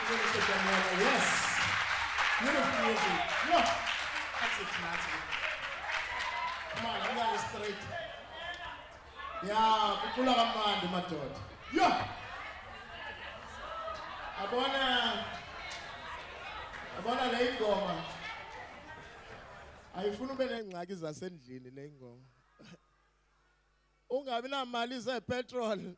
Yes. Beautiful music. Look. That's it, Nazi. Come on, I'm going straight. Yeah, kukula kamandi madoda. Yeah. Abona le ingoma. Ayifuna ube nengxaki zasendlini le ingoma. Ungabi namali zepetrol.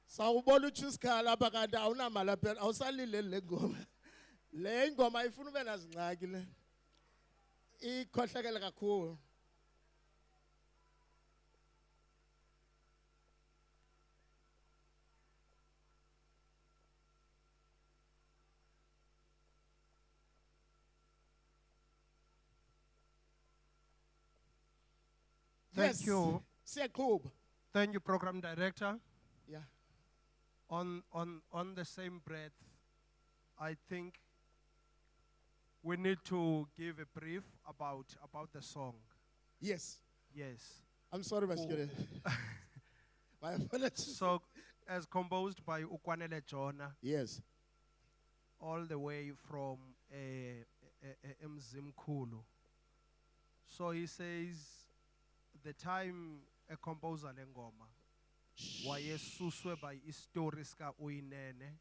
Sawubona uchisikhala apha kanti awunamali apha awusalileli le ngoma. Le ingoma ayifuna ube nazingxaki le. Ikhohlakele kakhulu. Thank you. Siyakuba. Thank you, Program Director. Yeah. On the same breath, I think we need to give a brief about the song. Yes. Yes. I'm sorry, Mr. My apologies. So, as composed by Ukwanele Jonah. Yes. All the way from Mzimkulu. So he says, the time a composer lengoma wayesuswe by stories ka Uyinene,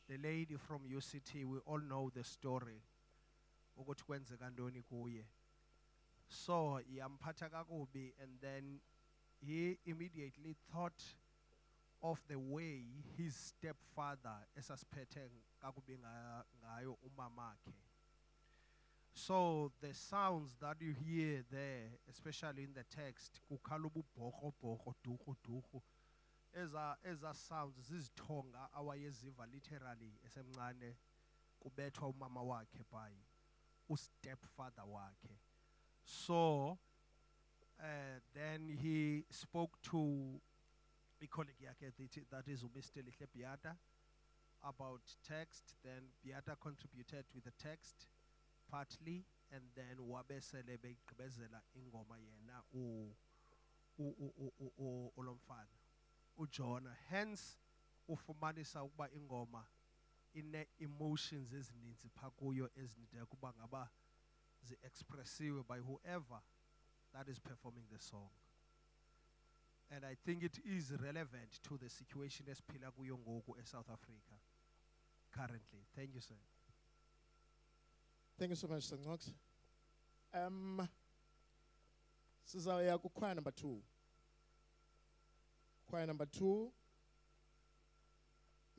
the lady from UCT, we all know the story ukuthi kwenzeka ntoni kuye. So yamphatha kakubi, and then he immediately thought of the way his stepfather esasiphethe kakubi ngayo umamakhe. So the sounds that you hear there, especially in the text, kukalubu boko boko duku duku, eza sounds zizithonga awayeziva literally esemncane kubethwa umama wakhe by ustepfather wakhe. So then he spoke to a colleague yakhe, that is Mr. Lihle Biata, about text. Then Biata contributed with the text partly, and then wabesele begqibezela ingoma yena olomfana uJona. Hence ufumanisa ukuba ingoma ine emotions ezininzi phakuyo ezinide kuba ngaba zi-expressiwe by whoever that is performing the song. And I think it is relevant to the situation esiphila kuyo ngoku eSouth Africa currently. Thank you, sir. Thank you so much, Sangnox. Sizawuya choir number 2. Choir number 2,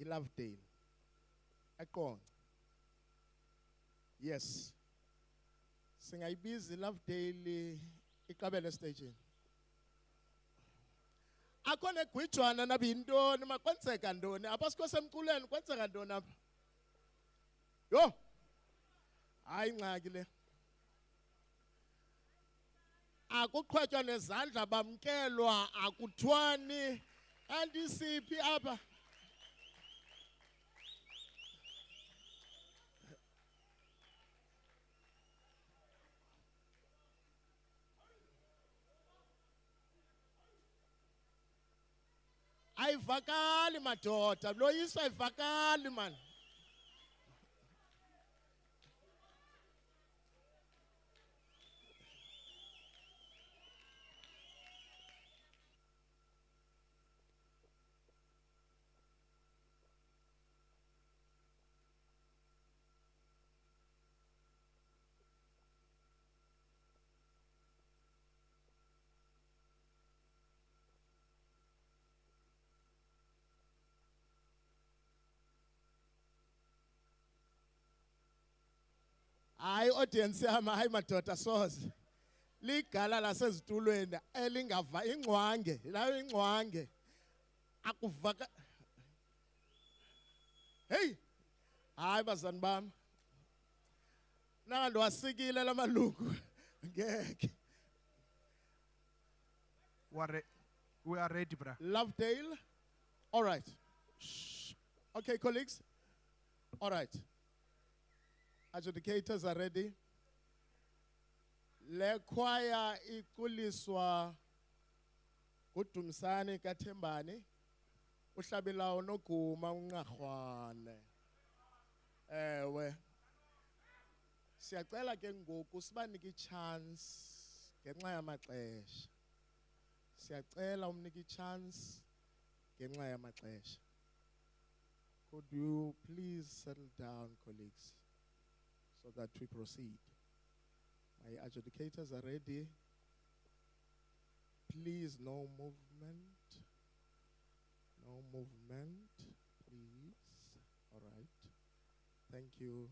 iLovedale. Ekong. Yes. Singayibiza iLovedale iqabele stage. Akone gwitjwana nabintoni makwenzeka ntoni apha sikho semculweni kwenzeka ntoni apha. Yo. Hayi ngxaki le. Akuqhwatywa nezandla bamkelwa akuthwani kanti siphi apha. Ayivakali madoda, loyiso ayivakali man. Hayi audience yami hayi madoda soze. Ligala lasezitulweni elingava ingcwange, layo ingcwange. Akuvaka. Hey! Hayi bazani bami. Nalo wasikile lamalungu. Ngeke. We are ready, bra. Lovedale. All right. Shh. Okay, colleagues. All right. Adjudicators are ready. Le choir ikuliswa uDumsane kaThembani uhlabela onoguma unqarhwane. Ewe. Siyacela ke ngoku sibanike i-chance ngenxa yamaxesha. Siyacela umnika i-chance ngenxa yamaxesha. Could you please settle down, colleagues, so that we proceed? My adjudicators are ready. Please, no movement. No movement, please. All right. Thank you.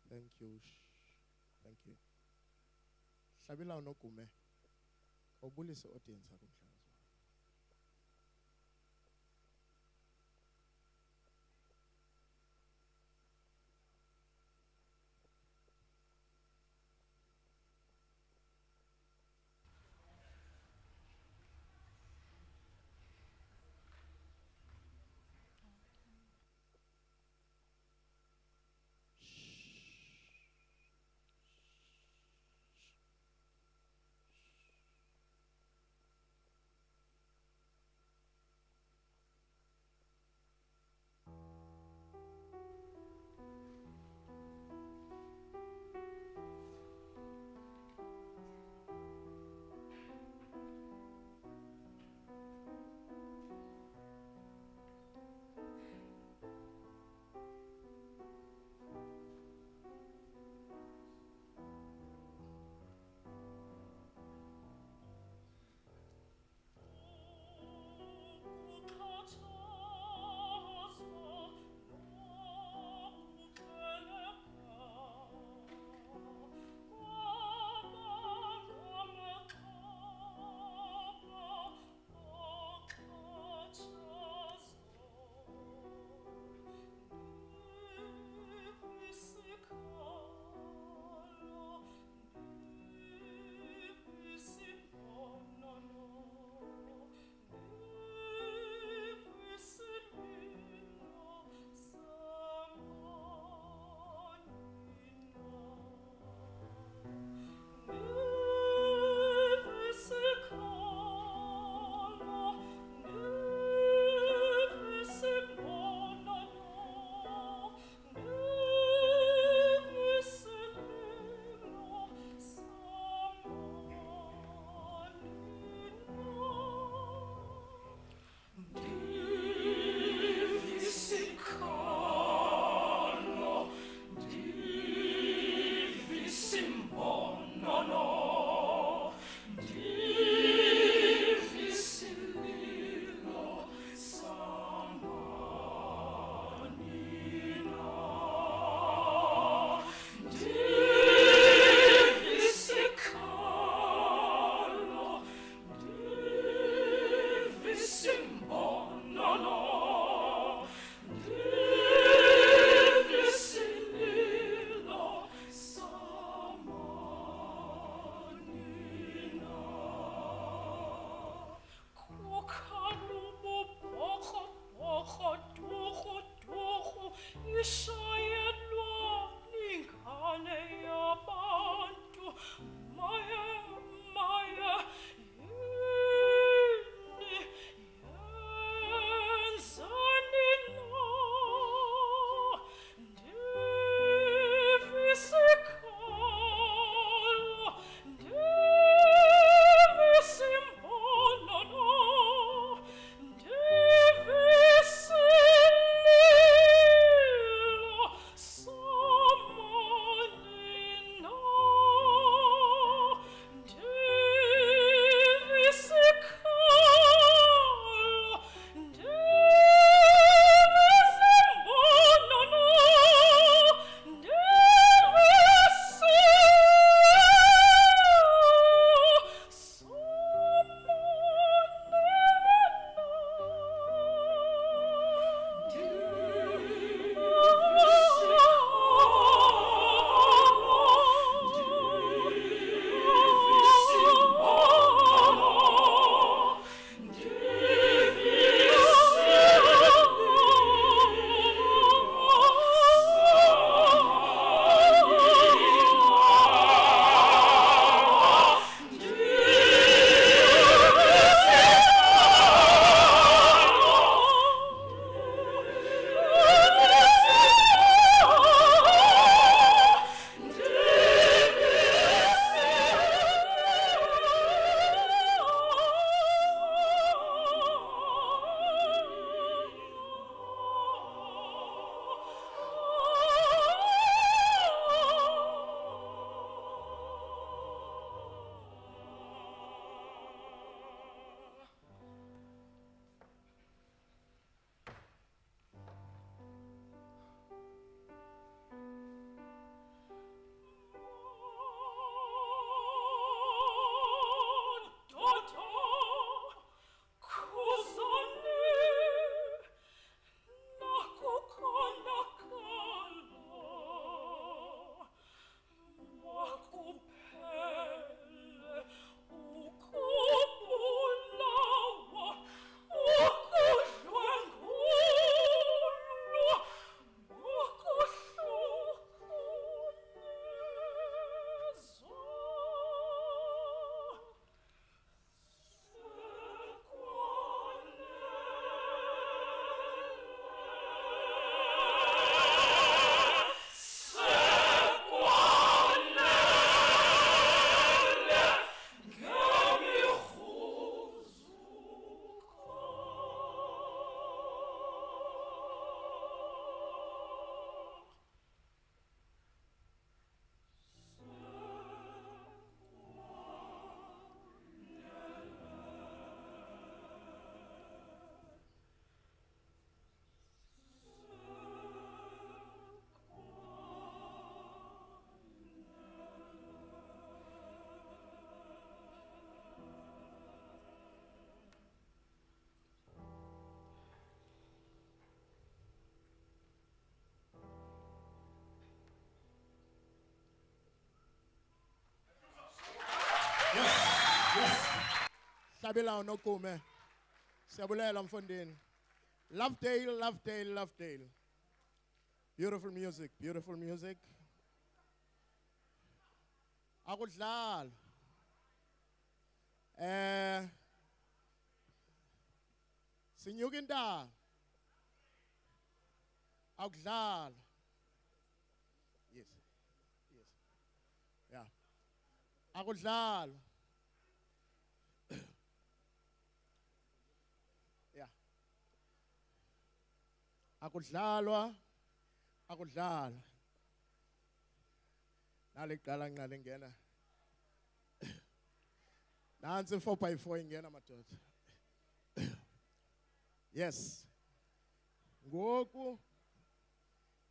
Thank you. Thank you. Sabila unokume. Obulise audience akumhlanga. Sabela no kume. Siyabulela mfondini. Lovedale, Lovedale, Lovedale. Beautiful music, beautiful music. Akudlala. Sinyuka intaba. Akudlala. Yes. Yes. Yeah. Akudlala. Yeah. Akudlalwa. Akudlala. Naliqala nqale ngena. Nansi 4x4 ingena madoda. Yes. Ngoku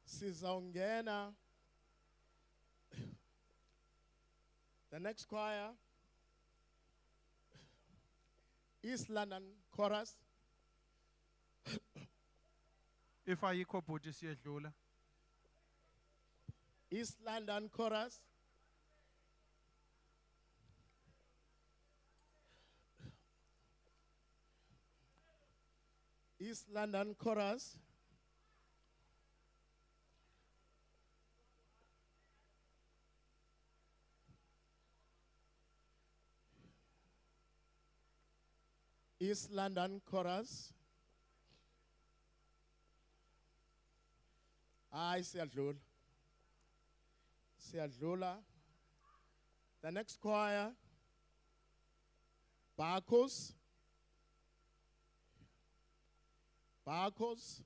sizawungena. The next choir, East London Chorus. If ayikho bhuti siyedlula. East London Chorus. East London Chorus. East London Chorus. Siyadlula. Siyadlula. The next choir, Barcos. Barcos.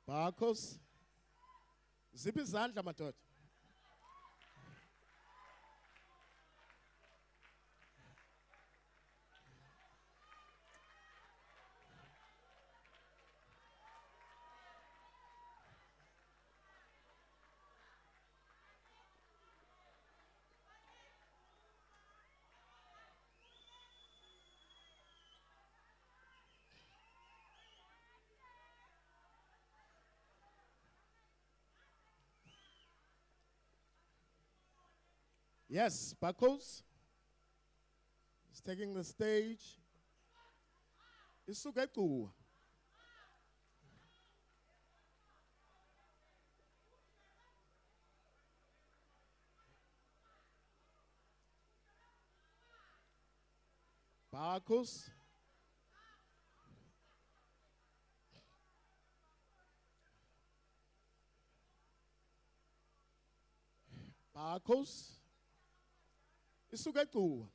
Barcos. Ziphi izandla madoda. Yes, Barcos is taking the stage. Isuke ecuwa. Barcos. Barcos. Isuke ecuwa.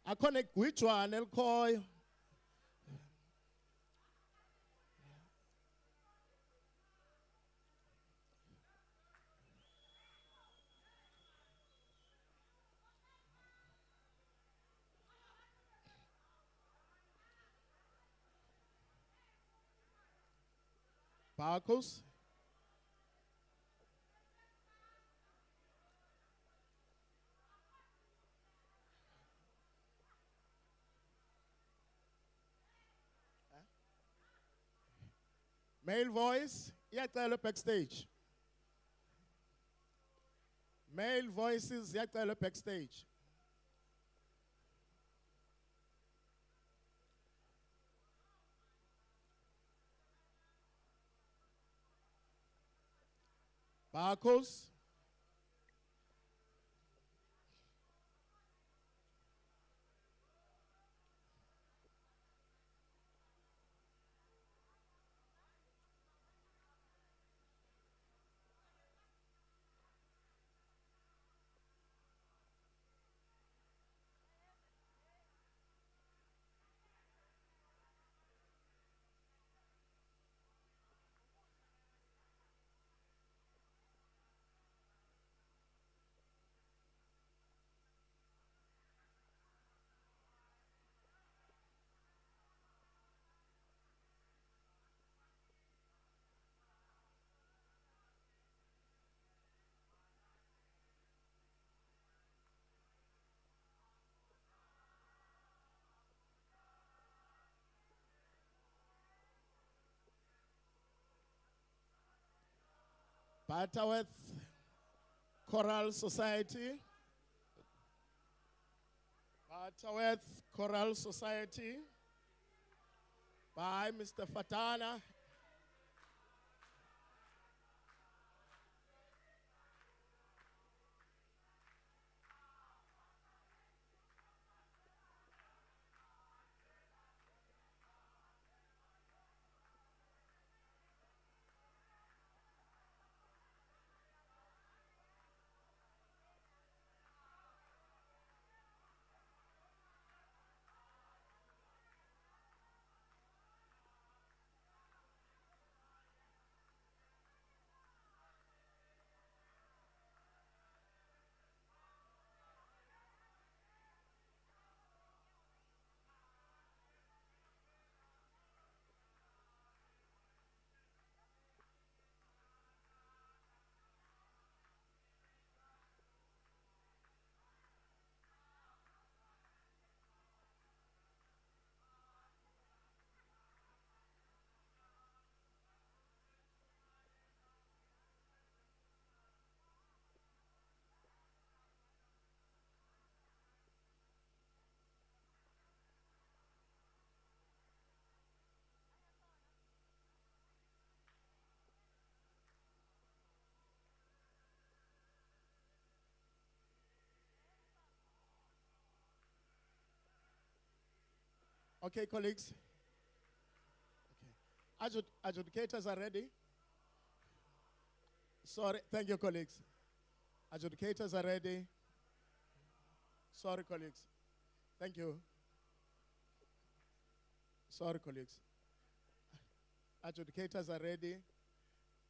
Akhona igwijwana elikhoyo. Barcos. Male voice, iyacela backstage. Male voices, iyacela backstage. Barcos. Butterworth Choral Society. Butterworth Choral Society by Mr. Fatana. Okay, colleagues. Okay. Adjudicators are ready. Sorry, thank you, colleagues. Adjudicators are ready. Sorry, colleagues. Thank you. Sorry, colleagues. Adjudicators are ready.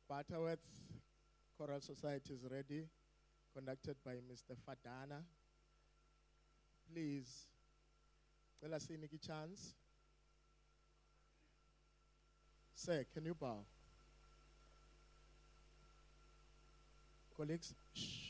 Butterworth Choral Society is ready, conducted by Mr. Fadana. Please, tell us Nikki chance. Sir, can you bow? Colleagues, shh.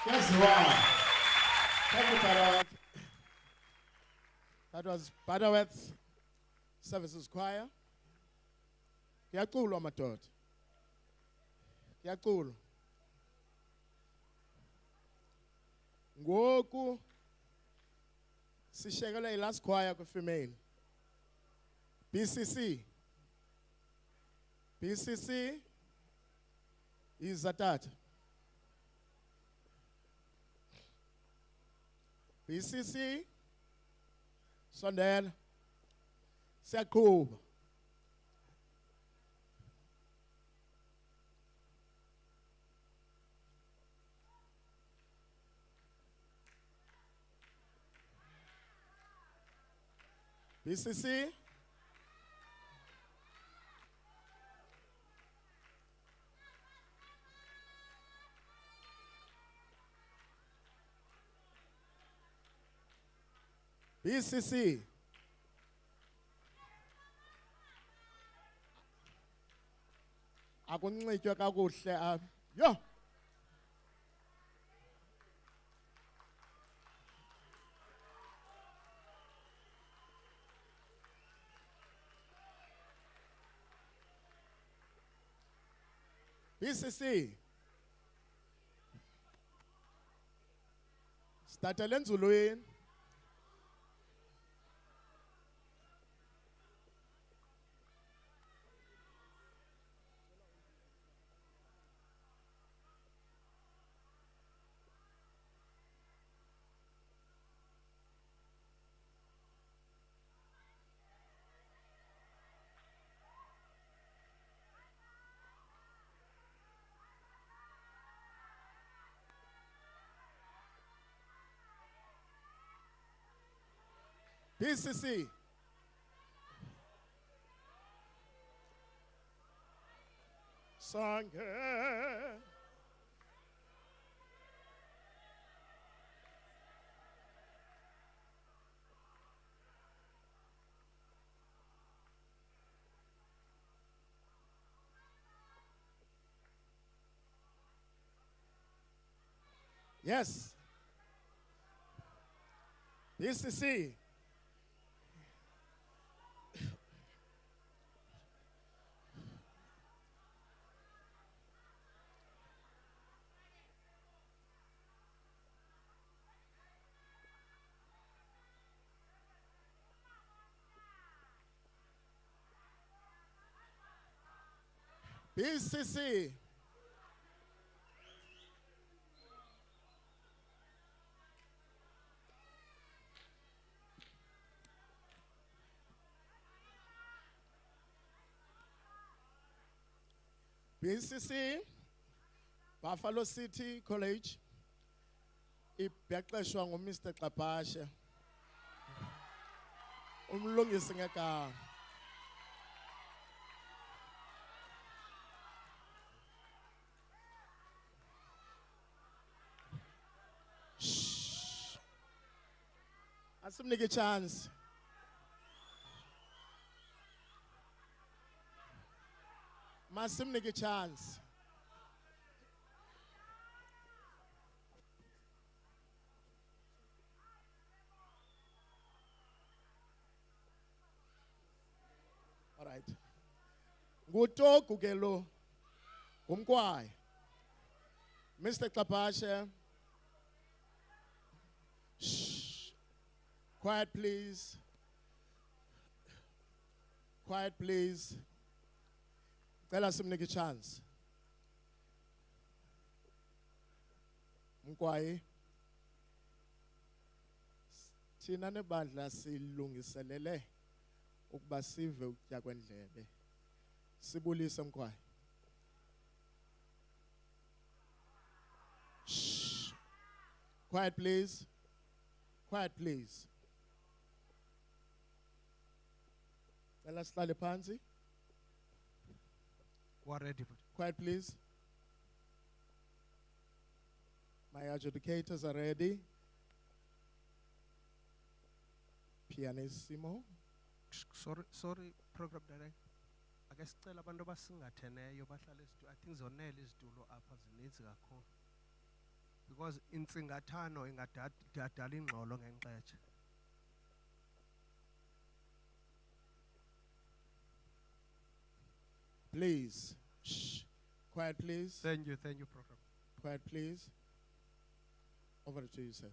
Yaziwa. Thank you, Butterworth. That was Butterworth Services Choir. Kuyaculwa madoda. Kuyaculwa. Ngoku sishekela ilast choir female. BCC. BCC is Zatata. BCC sondela siyaqhuba. BCC BCC akunxitywe kakuhle yo BCC startele enzulwini BCC Sange Yes BCC BCC BCC Buffalo City College ibhexeshwa nguMr Xapashe umlungisi ngegama Asimnike chance Masimnike chance All right Ngutogu ke lo umkwaya Mr Xapashe Quiet please Quiet please Cela simnike chance Mkwayi Thina nebandla silungiselele ukuba sive ukutya kwendlebe Sibulise Mkwayi Quiet please Quiet please Cela sihlale phansi We're ready. Quiet please My adjudicators are ready Pianissimo Sorry, program director. I guess sicela abantu basingatheneyo bahlale I think zonele izitulo apha zininzi kakhulu. because intsingathano ingadala ingxolo ngenqetshe. Please. Shh. Quiet, please. Thank you, Prophet. Quiet, please. Over to you, sir.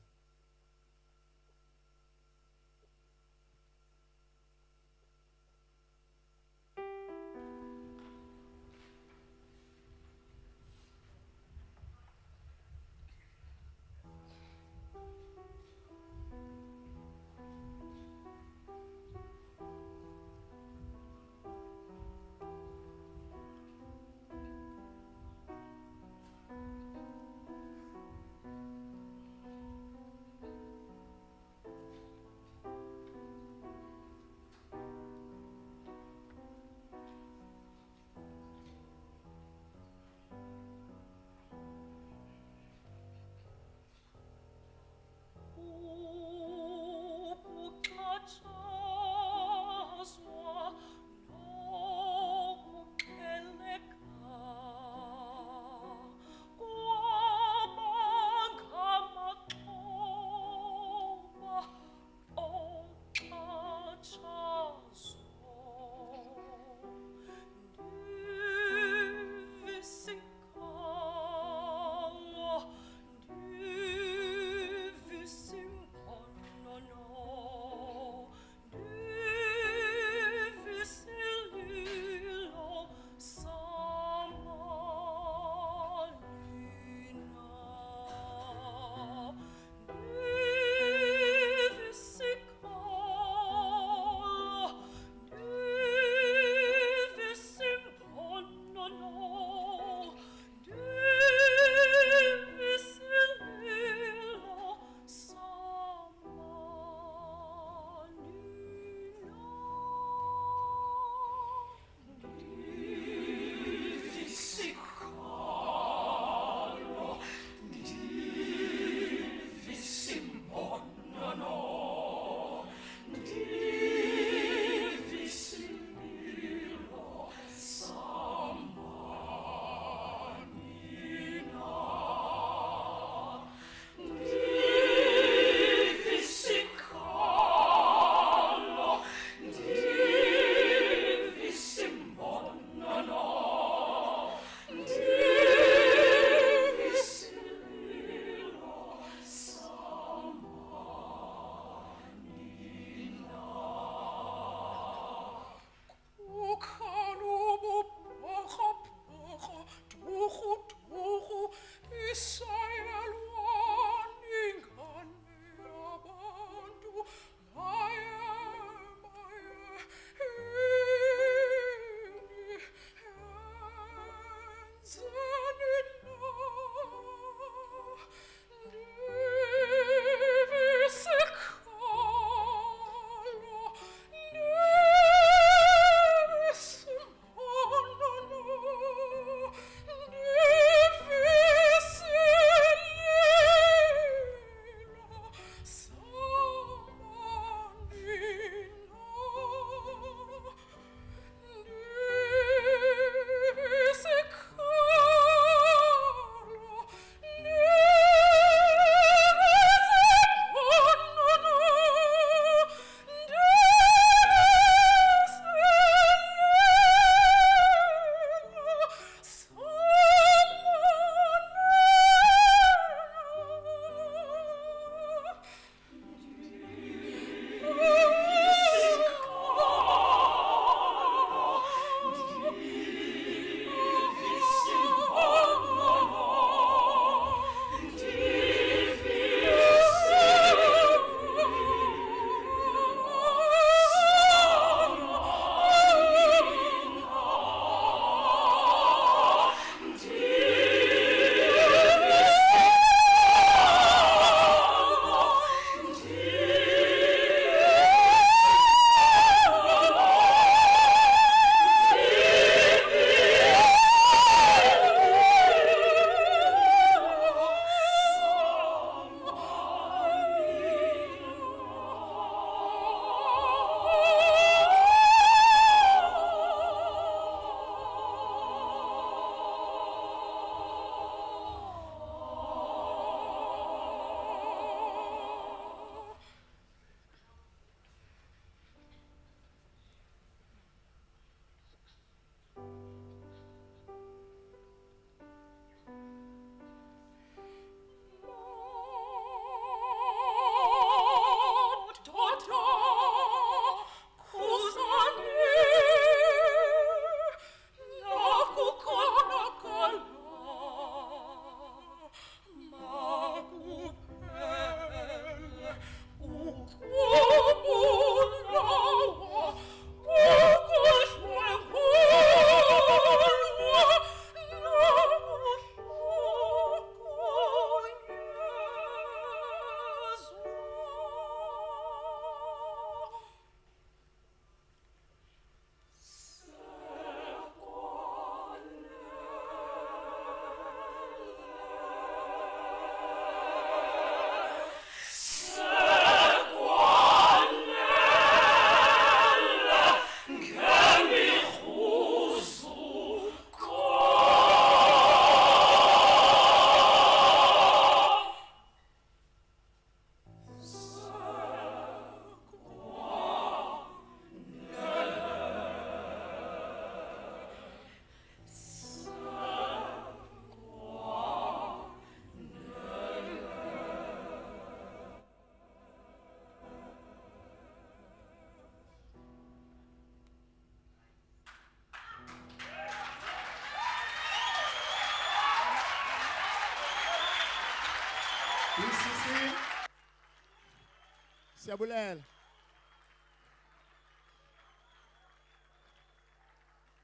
Siyabulela.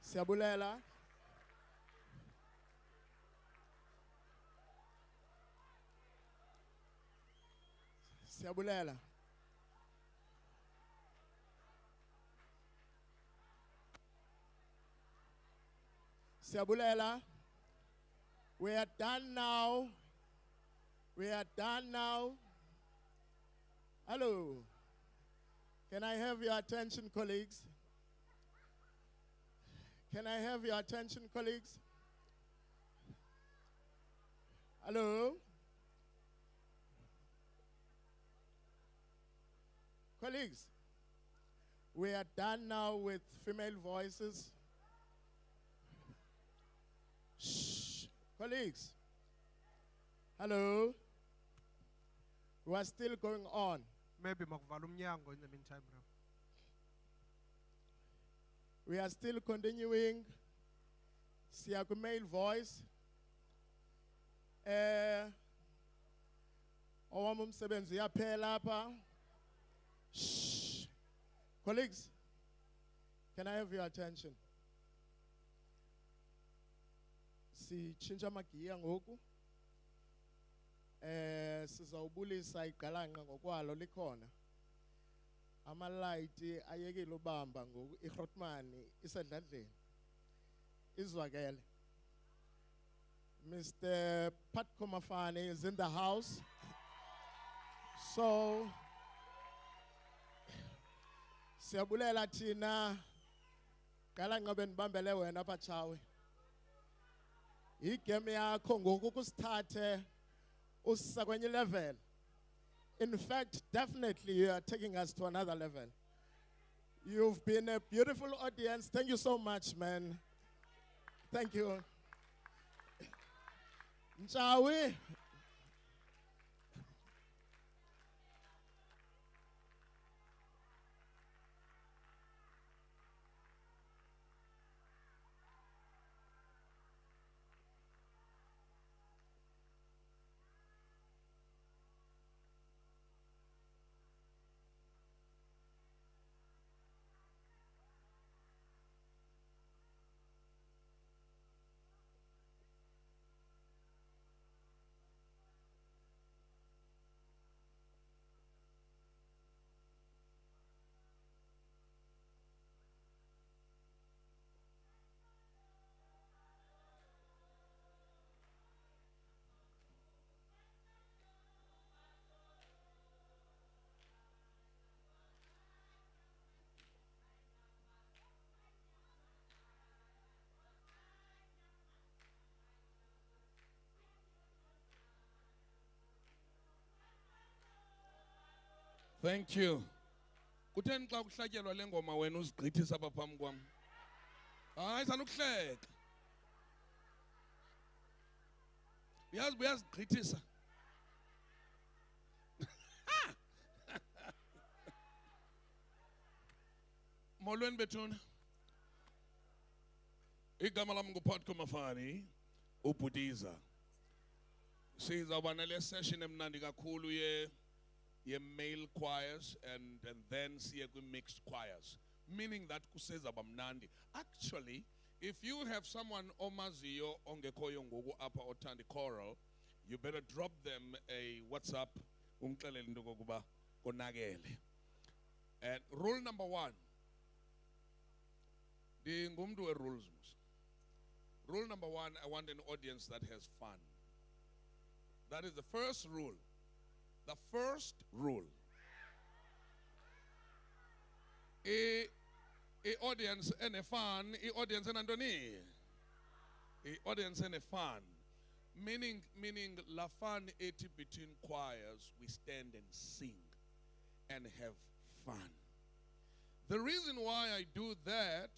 Siyabulela. Siyabulela. Siyabulela. We are done now. We are done now. Hello. Can I have your attention, colleagues? Can I have your attention, colleagues? Hello? Colleagues, we are done now with female voices. Shh. Colleagues, hello? We are still going on. Maybe makuvala umnyango in the meantime, bro. We are still continuing. Siya male voice. Owami umsebenzi uyaphela lapha. Shh. Colleagues, can I have your attention? Sichinja magiya ngoku. Sizawubulisa iqalanqa ngokwalo likhona. Amalaiti ayekile ubamba ngoku iHrotmani isendlandleni. Izwakele. Mr. Pat Komafane is in the house. So siyabulela thina qalanqa benibambele wena Pachawe. Igame yakho ngoku kusithathe usisa kwenye level. In fact, definitely you are taking us to another level. You've been a beautiful audience. Thank you so much, man. Thank you. Nchawi. Thank you. Kutheni xa kuhlatyelwa le ngoma wena uzigqithisa apha phambi kwam? Hayi sanukuhleka. Uyazigqithisa. Molweni bethuna. Igama lam nguPhat Komafani, uBhudiza. Sizawuba nale session emnandi kakhulu ye-male choirs and then siye kwi-mixed choirs, meaning that kuseza bamnandi. Actually, if you have someone omaziyo ongekhoyo ngoku apha othanda choral, you better drop them a WhatsApp umxelele into kokuba konakele. And rule number 1, ndingumntu we-rules. Rule number 1, I want an audience that has fun. That is the first rule. The first rule. Audience and a fun, audience and Antoni. Audience and a fun. Meaning la fun 80 between choirs, we stand and sing and have fun. The reason why I do that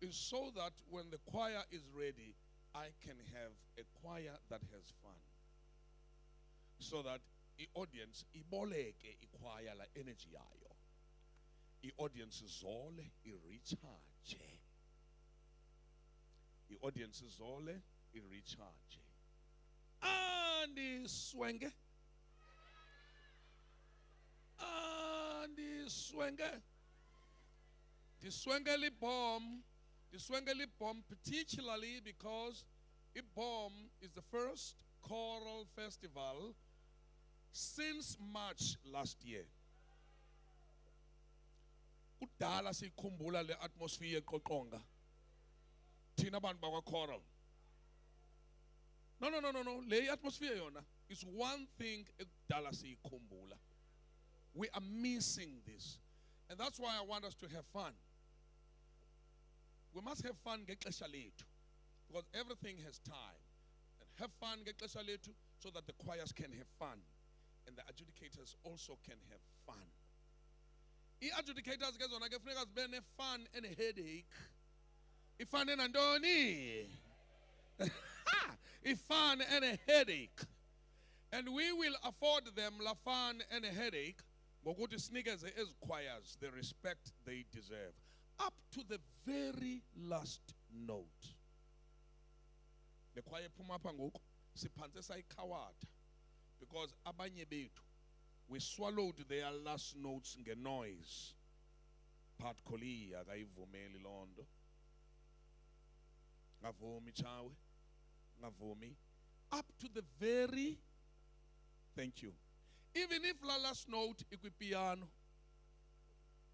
is so that when the choir is ready, I can have a choir that has fun. So that the audience iboleke ichoir la energy yayo. The audience zole i-recharge. The audience zole i-recharge. And swenge. diswenge BOM, particularly because BOM is the first choral festival since March last year. Kudala sikhumbula le atmosphere eqoqonga. Thina bantu bakwa choral. No. Le atmosphere yona is one thing ekudala sikhumbula. We are missing this. And that's why I want us to have fun. We must have fun ngexesha lethu, because everything has time. And have fun ngexesha lethu so that the choirs can have fun and the adjudicators also can have fun. I-adjudicators ke zona ke funeka zibe ne-fun and a headache. Ifun nantoni? Ifun and a headache. And we will afford them la fun and a headache ngokuthi sinikeze ezi choirs the respect they deserve up to the very last note. The choir ephuma apha ngoku siphantse sayikhawatha because abanye bethu we swallowed their last notes nge-noise. Part Koli akayivumeli loo nto. Ngavumi chawe. Ngavumi. Up to the very, thank you. Even if la last note piano,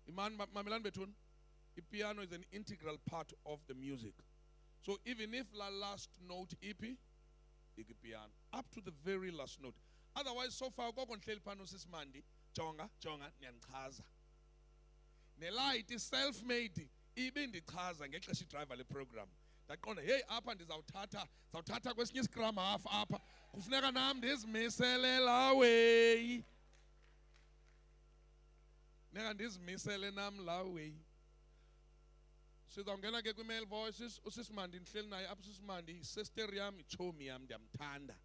mamelani bethuni, piano is an integral part of the music. So even if la last note piano, up to the very last note. Otherwise, so far, go on hleli phano sisimandi, jonga, niyandichaza. Ne-light is self-made, ibindichaza ngexesha idriver le program. Ndaqonda, hey, apha ndizawuthatha kwesinye isikram half apha. Kufuneka nam ndizimisele laa way. Funeka ndizimisele nam laa way. Sizawungena ke kwi-male voices, usisimandi ndihleli naye apha usisimandi, sister yam, itshomi yam, ndiyamthanda.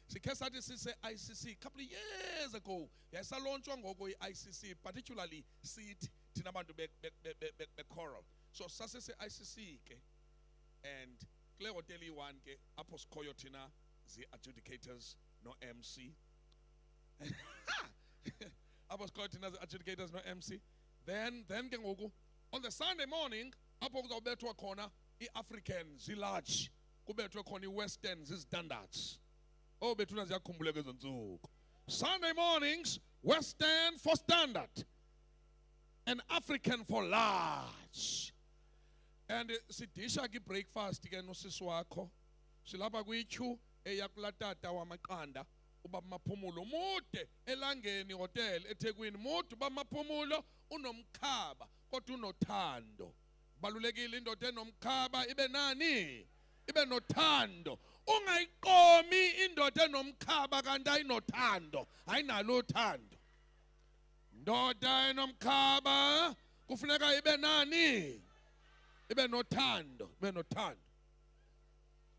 Sikhe sathi sise-ICC a couple of years ago, yayisalontswa ngoko i-ICC, particularly sithi thina bantu be-choral. So sasise-ICC ke, and kule hoteli one ke apho sikhoyo thina zi-adjudicators no MC. Apho sikhoyo thina zi-adjudicators no MC. Then ke ngoku on the Sunday morning apho kuzawubethwa khona i-African zi-large, kubethwe khona i-Western zi-standards. Oh, bethuna ziyakhumbula kezo ntsuku. Sunday mornings, Western for standard and African for large. And sidisha ki breakfast ke nosisi wakho. Silapha kwityhu eyakulatata wamaqanda uba maphumulo mude elangeni hotel eThekwini, mude uba maphumulo unomkhaba kodwa unothando. Balulekile indoda enomkhaba ibe nani? Ibe nothando. Ungayiqomi indoda enomkhaba kanti ayinothando, ayinalo uthando. Indoda enomkhaba kufuneka ibe nani? Ibe nothando, ibe nothando.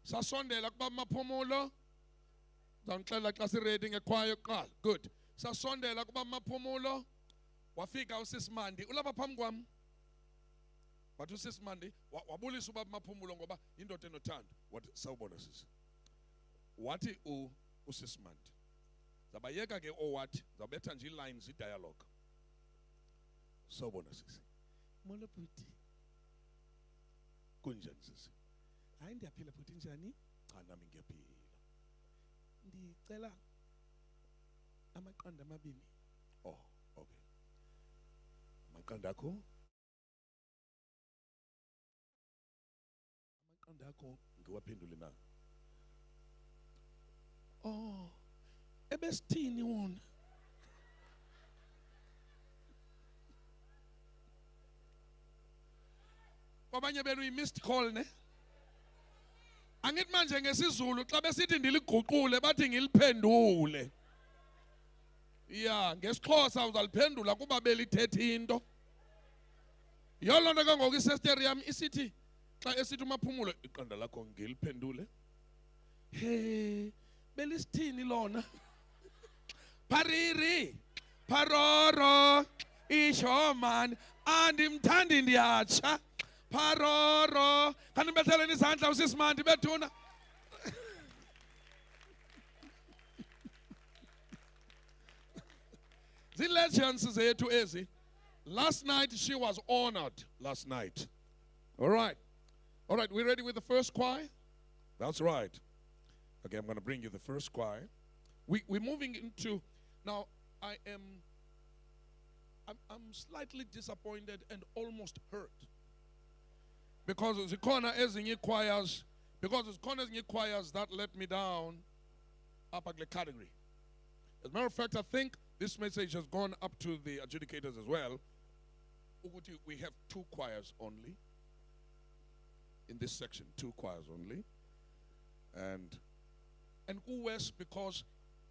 Sasondela kuba maphumulo. Zawuxela xa si-ready ngekhwayo kuqala. Good. Sasondela kuba maphumulo. Wafika usisimandi ulapha phambi kwam. Wathi usisimandi wabulisa uba maphumulo ngoba indoda enothando. Wathi sawubona sisi. Wathi usisimandi. Zabayeka ke owathi zawubetha nje i-lines i-dialogue. Sawubona sisi. Molo bhuti. Kunjani sisi? Hayi ndiyaphila bhuti, njani? Cha nami ngiyaphila. Ndicela amaqanda amabini. Oh, okay. Amaqanda akho? Amaqanda akho ngiwaphendule na. Oh, ebesithini wona? Kwabanye benu i-missed call ne? Angithi manje ngesizulu xa besithi ndiliguqule bathi ngiliphendule. Ya, ngesixhosa uzaliphendula kuba belithetha into. Yoloo nto ke ngoku isesteri yam isithi xa esithi umaphumulo iqanda lakho ngiliphendule. He, belisithini lona? Pariri, paroro, ishoman, andimthandi ndiyatsha. Paroro, kanti betheleni izandla usisimandi bethuna. Zii-legends zethu ezi. Last night she was honored. Last night. All right. All right, we ready with the first choir? That's right. Okay, I'm going to bring you the first choir. We're moving into, now I'm slightly disappointed and almost hurt. Because it's corner ezinye choirs, that let me down up at the category. As a matter of fact, I think this message has gone up to the adjudicators as well. We have 2 choirs only. In this section, 2 choirs only. And West, because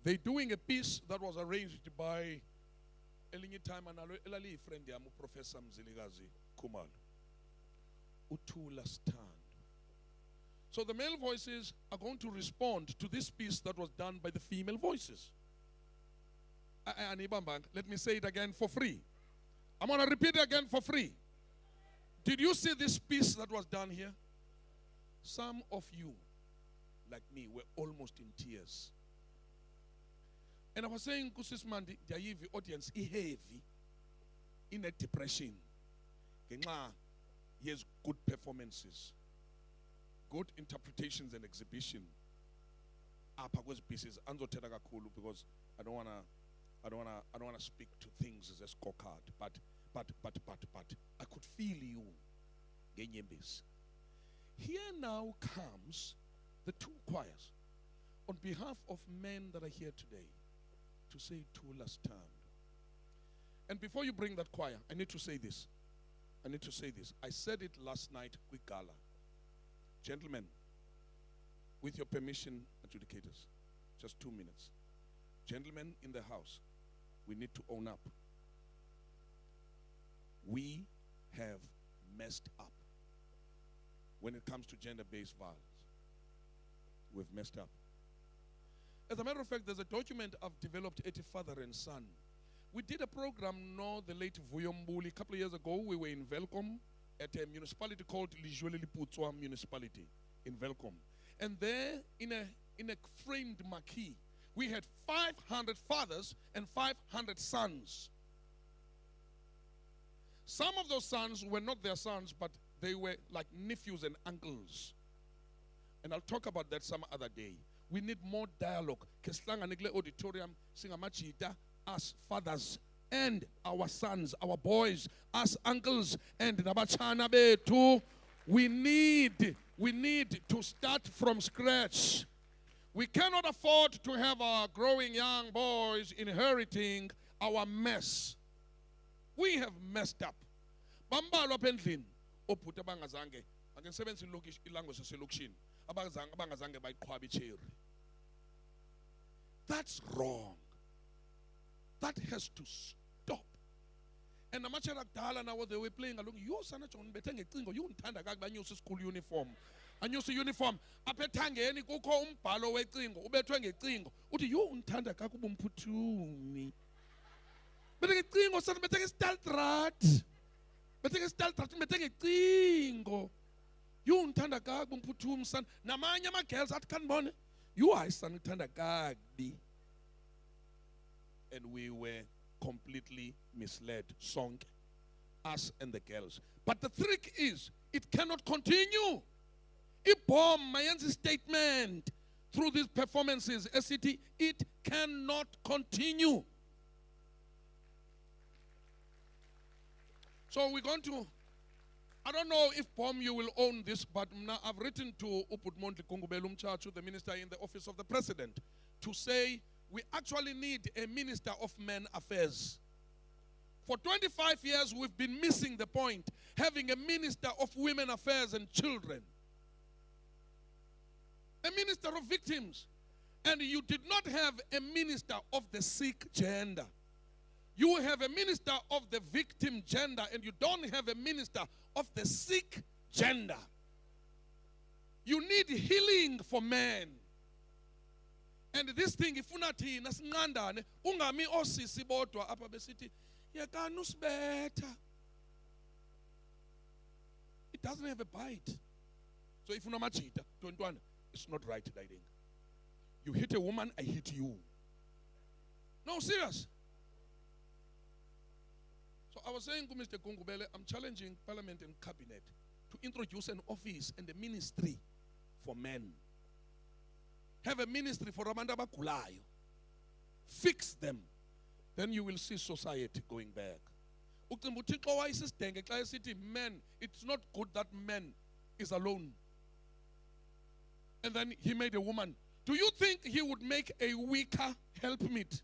they're doing a piece that was arranged by elinye time elali friend yami Professor Mzilikazi Khumalo. Uthula stand. So the male voices are going to respond to this piece that was done by the female voices. Let me say it again for free. I'm going to repeat it again for free. Did you see this piece that was done here? Some of you, like me, were almost in tears. And I was saying, Kusis Mandi, the audience is heavy, in a depression. Yes, good performances, good interpretations and exhibition. Pieces because I don't wanna speak to things as a scorecard. But I could feel you. Here now comes the 2 choirs on behalf of men that are here today to say Tula stand. And before you bring that choir, I need to say this. I said it last night with Gala. Gentlemen, with your permission, adjudicators, just 2 minutes. Gentlemen in the house, we need to own up. We have messed up when it comes to gender-based violence. We've messed up. As a matter of fact, there's a document I've developed at Father and Son. We did a program, the late Vuyombuli, a couple of years ago. We were in Velkom at a municipality called Lijwele Liputswa Municipality in Velkom. And there, in a framed marquee, we had 500 fathers and 500 sons. Some of those sons were not their sons, but they were like nephews and uncles. And I'll talk about that some other day. We need more dialogue. Auditorium, us fathers and our sons, our boys, us uncles and nabachana betu. We need to start from scratch. We cannot afford to have our growing young boys inheriting our mess. We have messed up. Bambalo pendlin ophuta bangazange angisebenzisa ilanguage yaselokishini abangazange bayiqhwaba icherry. That's wrong. That has to stop. And amachera kudala now they were playing along. You sana John betenge cingo you unthanda kakuba anyuse school uniform. Anyuse uniform aphethangeni kukho umbhalo wecingo ubethwe ngecingo. Uthi you unthanda kakuba umphuthumi. Betenge cingo sana betenge staltrat. Betenge staltrat betenge cingo. You unthanda kakuba umphuthumi sana. Namanye ama girls athi kanibone. You are son uthanda kakubi. And we were completely misled, us and the girls. But the trick is, it cannot continue. BOM, my statement through these performances, SCT, it cannot continue. So we're going to, I don't know if BOM you will own this, but now I've written to Uputmontli Kungubelum Chachu, the minister in the office of the president, to say, we actually need a minister of men affairs. For 25 years, we've been missing the point, having a minister of women affairs and children. A minister of victims. And you did not have a minister of the sick gender. You have a minister of the victim gender, and you don't have a minister of the sick gender. You need healing for men. And this thing, if unathi nasinqandane ungami osisi bodwa apha besithi yekani usibetha. It doesn't have a bite. So if unamajita tontwana, it's not right, Daiding. You hit a woman, I hit you. No, serious. So I was saying to Mr. Kungubele, I'm challenging Parliament and Cabinet to introduce an office and a ministry for men. Have a ministry for Ramanda Bakulayo. Fix them. Then you will see society going back. Men, it's not good that man is alone. And then he made a woman. Do you think he would make a weaker helpmeet?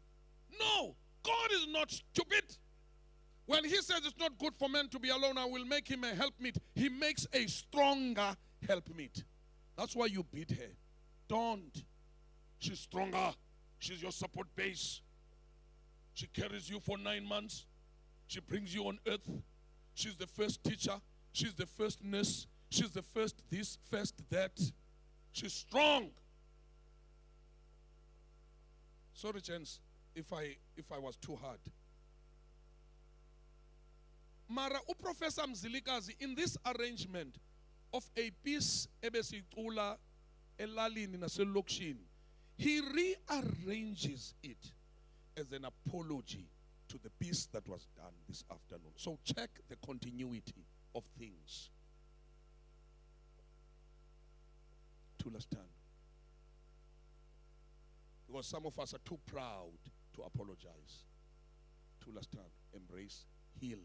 No. God is not stupid. When he says it's not good for men to be alone, I will make him a helpmeet. He makes a stronger helpmeet. That's why you beat her. Don't. She's stronger. She's your support base. She carries you for 9 months. She brings you on earth. She's the first teacher. She's the first nurse. She's the first this, first that. She's strong. Sorry, gents, if I was too hard. Mara, Professor Mzilikazi, in this arrangement of a piece ebesicula elalini naselokshini, he rearranges it as an apology to the piece that was done this afternoon. So check the continuity of things. To understand. Because some of us are too proud to apologize. To understand. Embrace. Heal.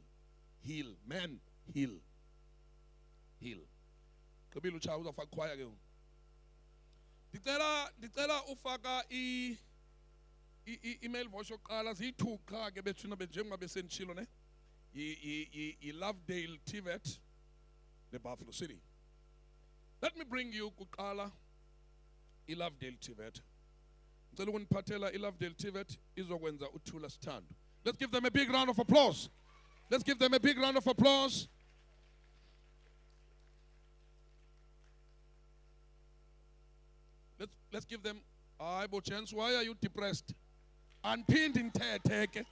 Heal. Man, heal. Heal. Kabilo cha uzafaka choir ke. Dicela ufaka email voice yokuqala ziyithuqa ke bethuna benjengoba besenchilo ne. I Lovedale TVET the Buffalo City. Let me bring you kuqala I Lovedale TVET. Ngicela ukuniphathela I Lovedale TVET izokwenza uthula stand. Let's give them a big round of applause. Let's give them a big round of applause. Let's give them a chance. Why are you depressed? Unpinned in tete.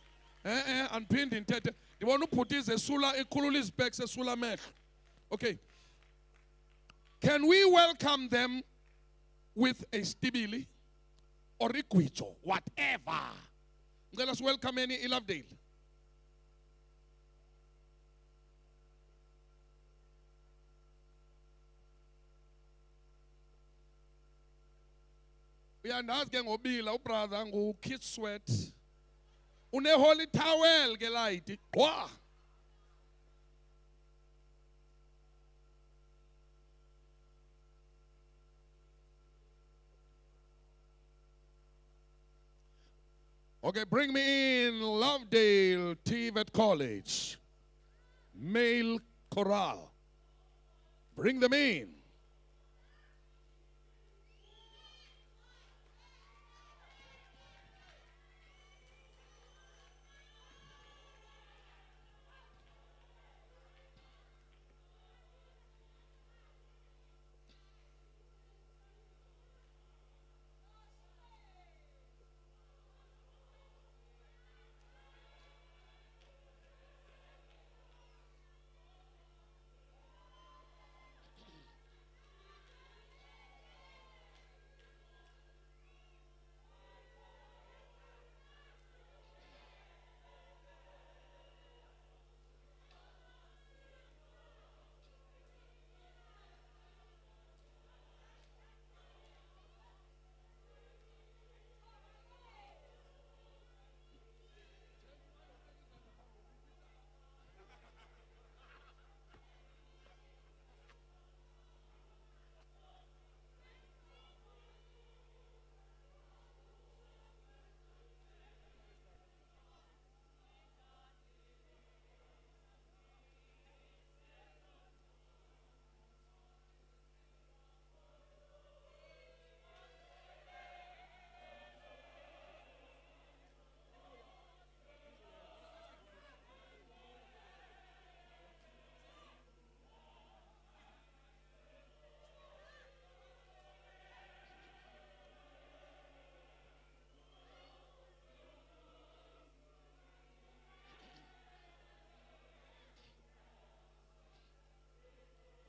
Unpinned in tete. The one who put this sula ekululis back sula mech. Okay. Can we welcome them with a stibili or a whatever? Let us welcome any Lovedale. Uyandazi ke ngobila ubrother ngu-kid sweat. Une-holy towel ke light. Qwa. Okay, bring me in Lovedale TVET College. Male chorale. Bring them in.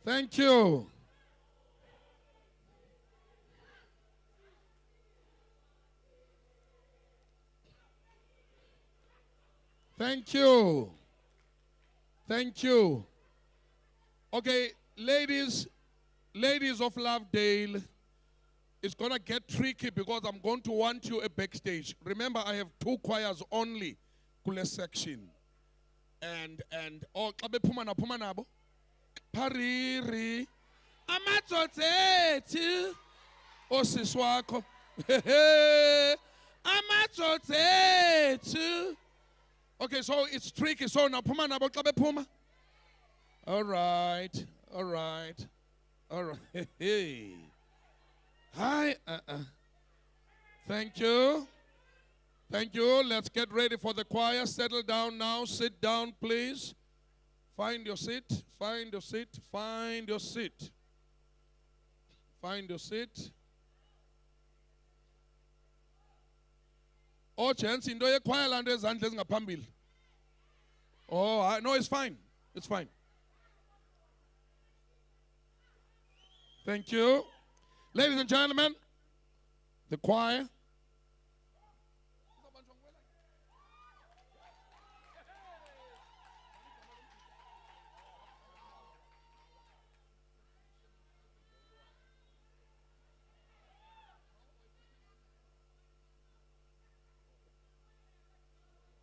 Thank you. Thank you. Thank you. Okay, ladies of Lovedale, it's going to get tricky because I'm going to want you a backstage. Remember, I have 2 choirs only kule section. And oh, xa bephuma nabo. Pariri. Amatsotsethu. Osisi wakho. Amatsotsethu. Okay, so it's tricky. So naphuma nabo xa bephuma. All right. Hey. Hi. Thank you. Let's get ready for the choir. Settle down now. Sit down, please. Find your seat. Oh, chance into ye choir land ezandla ezingaphambili. Oh, no, it's fine. Thank you. Ladies and gentlemen, the choir.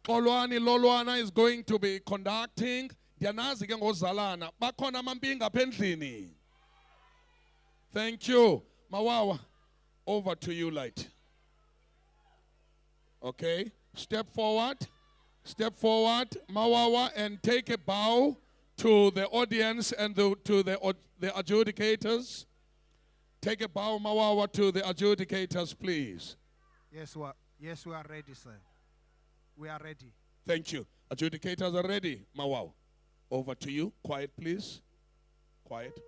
Lolwana is going to be conducting. Dianazi ke ngozalana. Bakhona amampinga apha endlini. Thank you. Mawawa, over to you, Light. Okay. Step forward, Mawawa, and take a bow to the audience and to the adjudicators. Take a bow, Mawawa, to the adjudicators, please. Yes, we are ready, sir. We are ready. Thank you. Adjudicators are ready. Mawawa, over to you. Quiet, please. Quiet.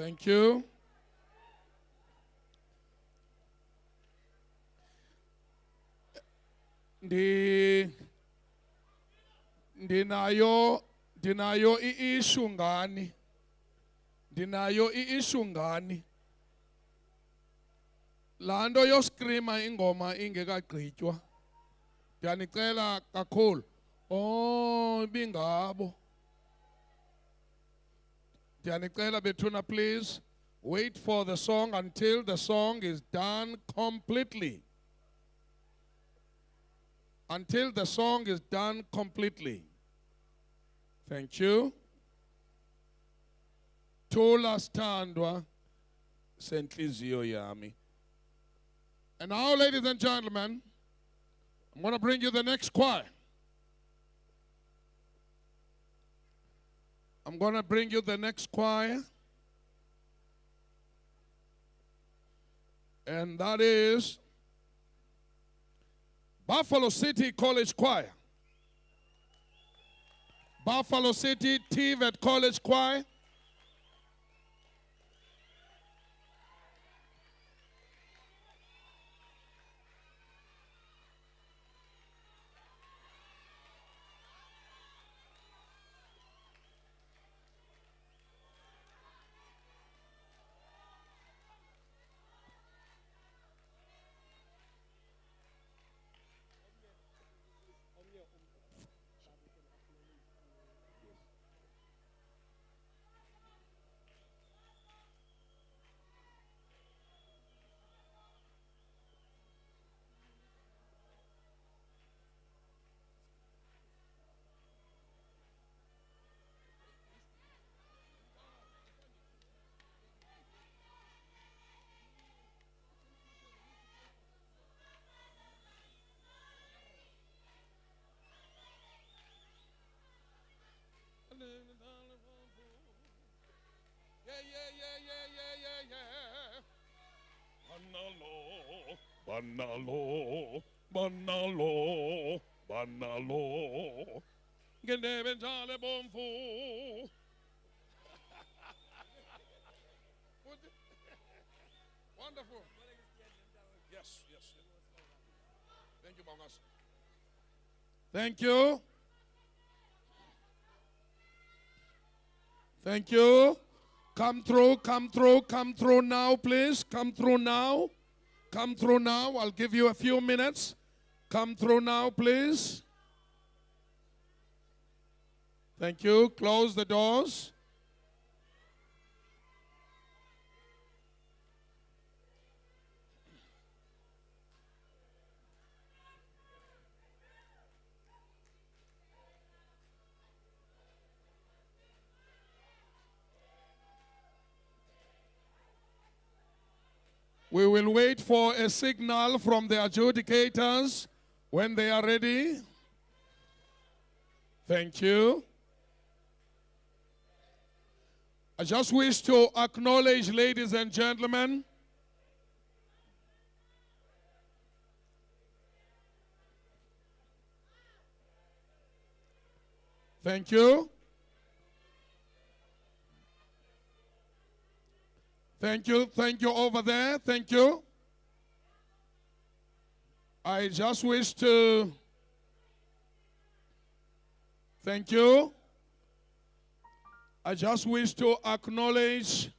Thank you. Ndinayo i-issue ngani. Ndinayo i-issue ngani. Laa nto yoskrima ingoma ingekagqitywa. Ndiyanicela kakhulu. Oh, ibingabo. Ndiyanicela bethuna, please. Wait for the song until the song is done completely. Until the song is done completely. Thank you. Tola standwa sentlizio yami. And now, ladies and gentlemen, I'm going to bring you the next choir. I'm going to bring you the next choir. And that is Buffalo City College Choir. Buffalo City TVET College Choir. Banalo, banalo, banalo. Geneve jale bomfu. Wonderful. Yes, yes. Thank you, Bongas. Thank you. Thank you. Come through, come through, come through now, please. Come through now. Come through now. I'll give you a few minutes. Come through now, please. Thank you. Close the doors. We will wait for a signal from the adjudicators when they are ready. Thank you. I just wish to acknowledge, ladies and gentlemen, thank you. Thank you over there, thank you. I just wish to, thank you. I just wish to acknowledge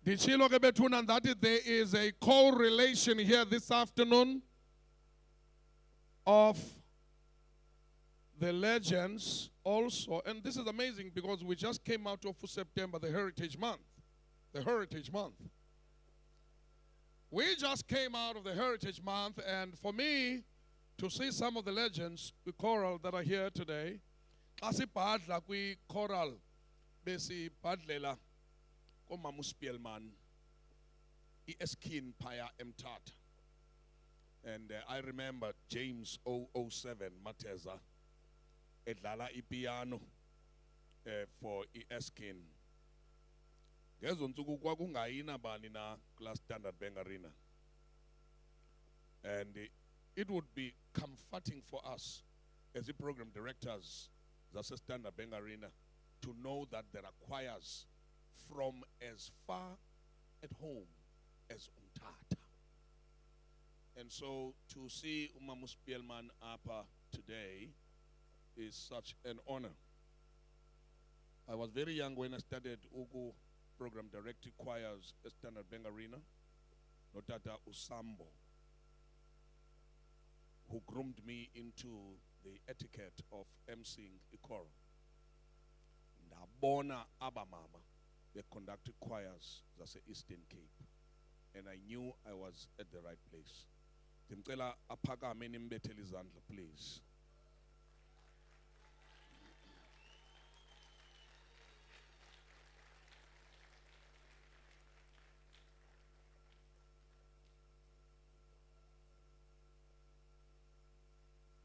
that there is a correlation here this afternoon of the legends also, and this is amazing because we just came out of September, the Heritage Month. The Heritage Month. We just came out of the Heritage Month, and for me to see some of the legends, the choral that are here today, asibhadla kwi choral besibhadlela koMamuspielman iEskin phaya eMthatha. And I remember James 007 Mateza edlala ipiano for iEskin. Ngezo ntsuku kwakungayina bani na kula Standard Bank Arena. And it would be comforting for us as the program directors zase Standard Bank Arena to know that there are choirs from as far at home as Umtata. And so to see Umamus Bielman Apa today is such an honor. I was very young when I studied Ugu program directing choirs at Standard Bank Arena. Notata Usambo, who groomed me into the etiquette of emceeing a choral. Ndabona Abamama, they conducted choirs as a Eastern Cape. And I knew I was at the right place. Timkela apakame nimbethele izandla, please.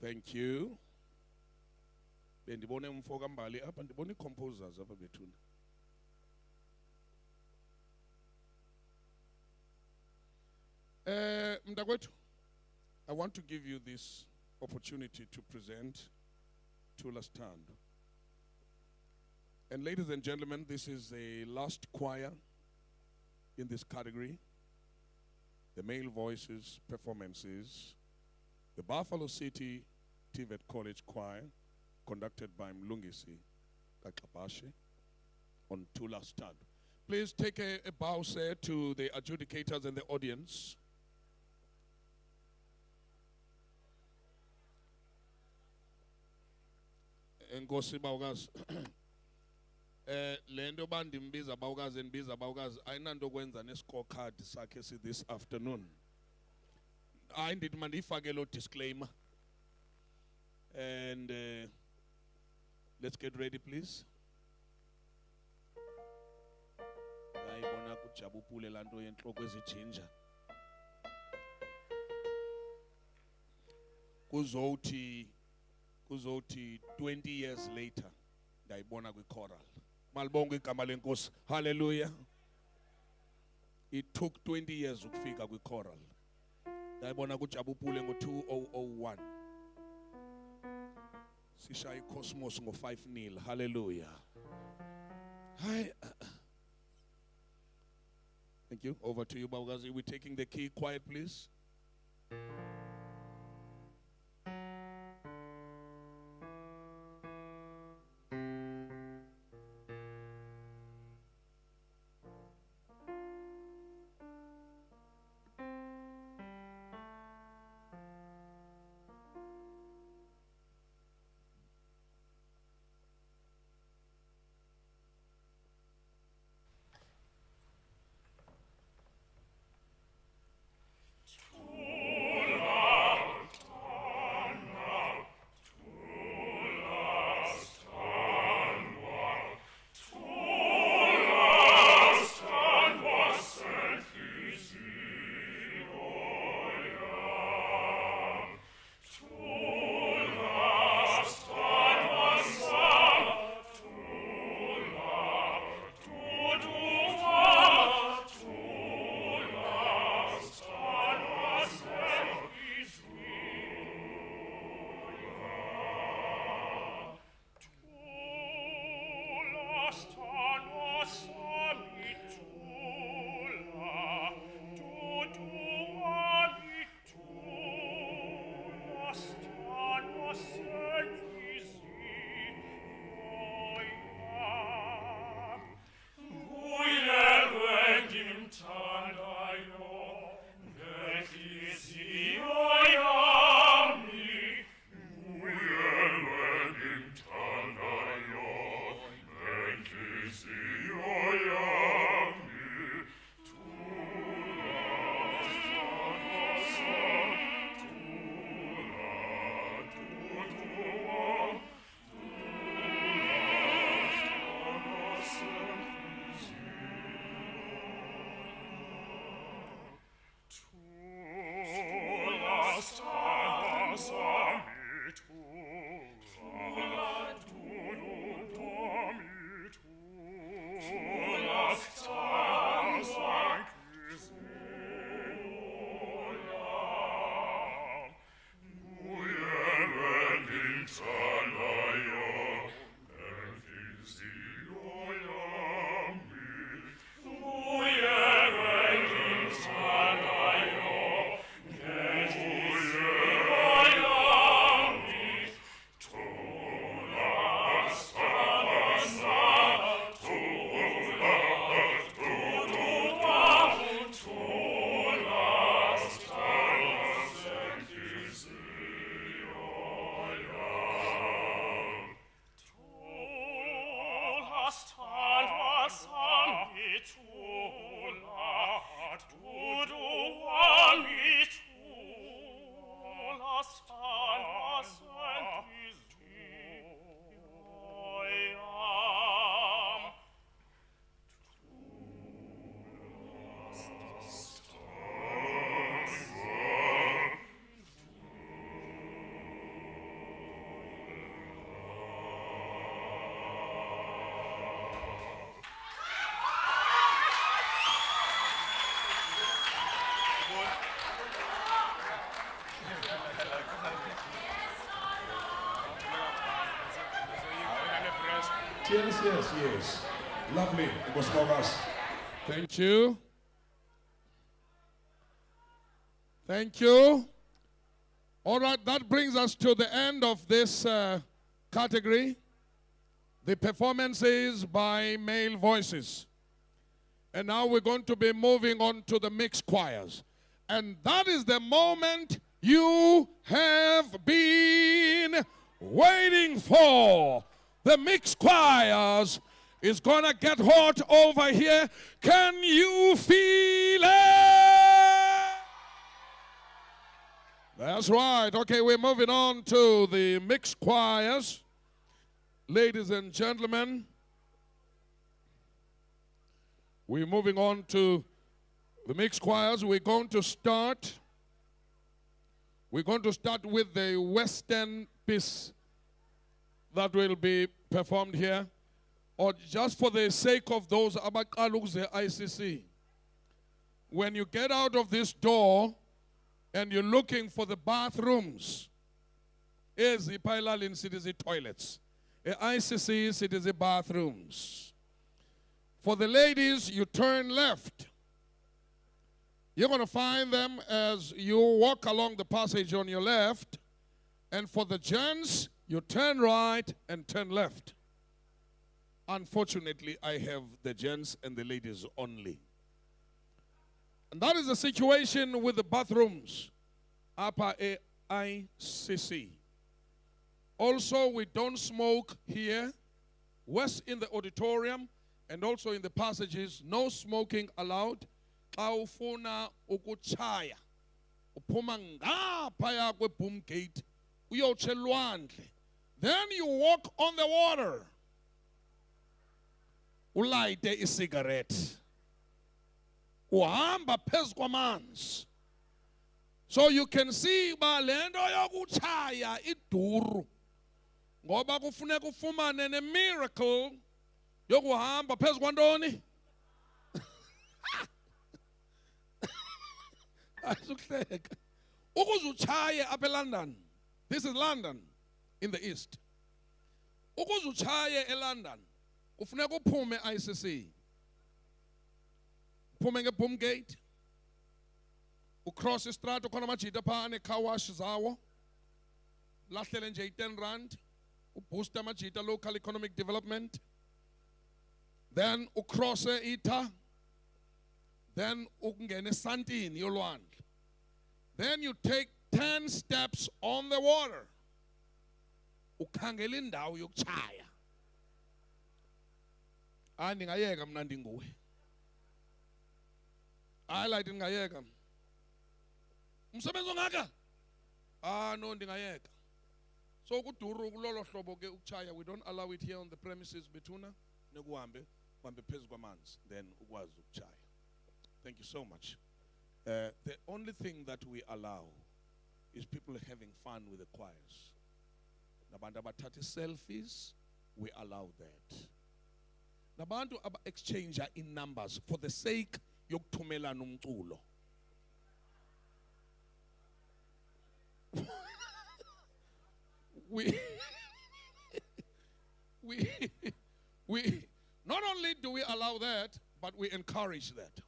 Thank you. Bendibone umfoka mbali apha, ndibone composers apha bethuna. Mntakwethu, I want to give you this opportunity to present Tula Stand. And ladies and gentlemen, this is the last choir in this category. The male voices performances. The Buffalo City TVET College Choir, conducted by Mlungisi Kakabashe on Tula Stand. Please take a bow, sir, to the adjudicators and the audience. Enkosi bawukazi. Lento bandimbiza bawukazi endibiza bawukazi ayinanto kwenza ne-scorecard sakhe this afternoon. I did mandifake lo disclaimer. And let's get ready, please. Ayibona kujabupule lanto yenhloko ezijinja. Kuzothi 20 years later ndayibona kwi-choral. Malibonke igama lenkosi. Hallelujah. It took 20 years ukufika kwi-choral. Ndayibona kujabupule ngo-2001. Sishaya iCosmos ngo-5-0. Hallelujah. Hi. Thank you. Over to you, Bawukazi. We're taking the key. Quiet, please. Yes. Lovely. Thank you. Thank you. All right, that brings us to the end of this category. The performances by male voices. And now we're going to be moving on to the mixed choirs. And that is the moment you have been waiting for. The mixed choirs is going to get hot over here. Can you feel it? That's right. Okay, we're moving on to the mixed choirs. Ladies and gentlemen, we're moving on to the mixed choirs. We're going to start with the Western piece that will be performed here. Or just for the sake of those abaqaluze ICC. When you get out of this door and you're looking for the bathrooms, is the Pailalin city toilets. ICC city bathrooms. For the ladies, you turn left. You're going to find them as you walk along the passage on your left. And for the gents, you turn right and turn left. Unfortunately, I have the gents and the ladies only. And that is the situation with the bathrooms. Upper ICC. Also, we don't smoke here. West in the auditorium and also in the passages, no smoking allowed. Xa ufuna ukuchaya, uphuma ngaphaya kwe-boom gate, uyotshe elwandle. Then you walk on the water. Ulayite isigarette. Uhamba phezu kwamanzi. So you can see ba le nto yokuchaya iduru. Ngoba kufuneka ufumane ne-miracle yokuhamba phezu kwantoni? Asuhleka. Ukuze uchaye apha eLondon. This is London in the east. Ukuze uchaye eLondon, kufuneka uphume ICC. Uphume nge-boom gate. Ucross istrato khona amajita phaa ne-car wash zawo. Lahlele nje i-R10. Uboost amajita local economic development. Then ucross ita. Then ukungena esantini yolwandle. Then you take 10 steps on the water. Ukhangela indawo yokuchaya. Ndingayeka mna ndinguwe. Like ndingayeka. Umsebenzi ongaka? No ndingayeka. So kuduru kulolo hlobo ke ukuchaya, we don't allow it here on the premises betuna nekuhambe phezu kwamanzi then ukwazi ukuchaya. Thank you so much. The only thing that we allow is people having fun with the choirs. Nabantu abathatha selfies, we allow that. Nabantu aba-exchange in numbers for the sake yokuthumelana umculo. we not only do we allow that, but we encourage that.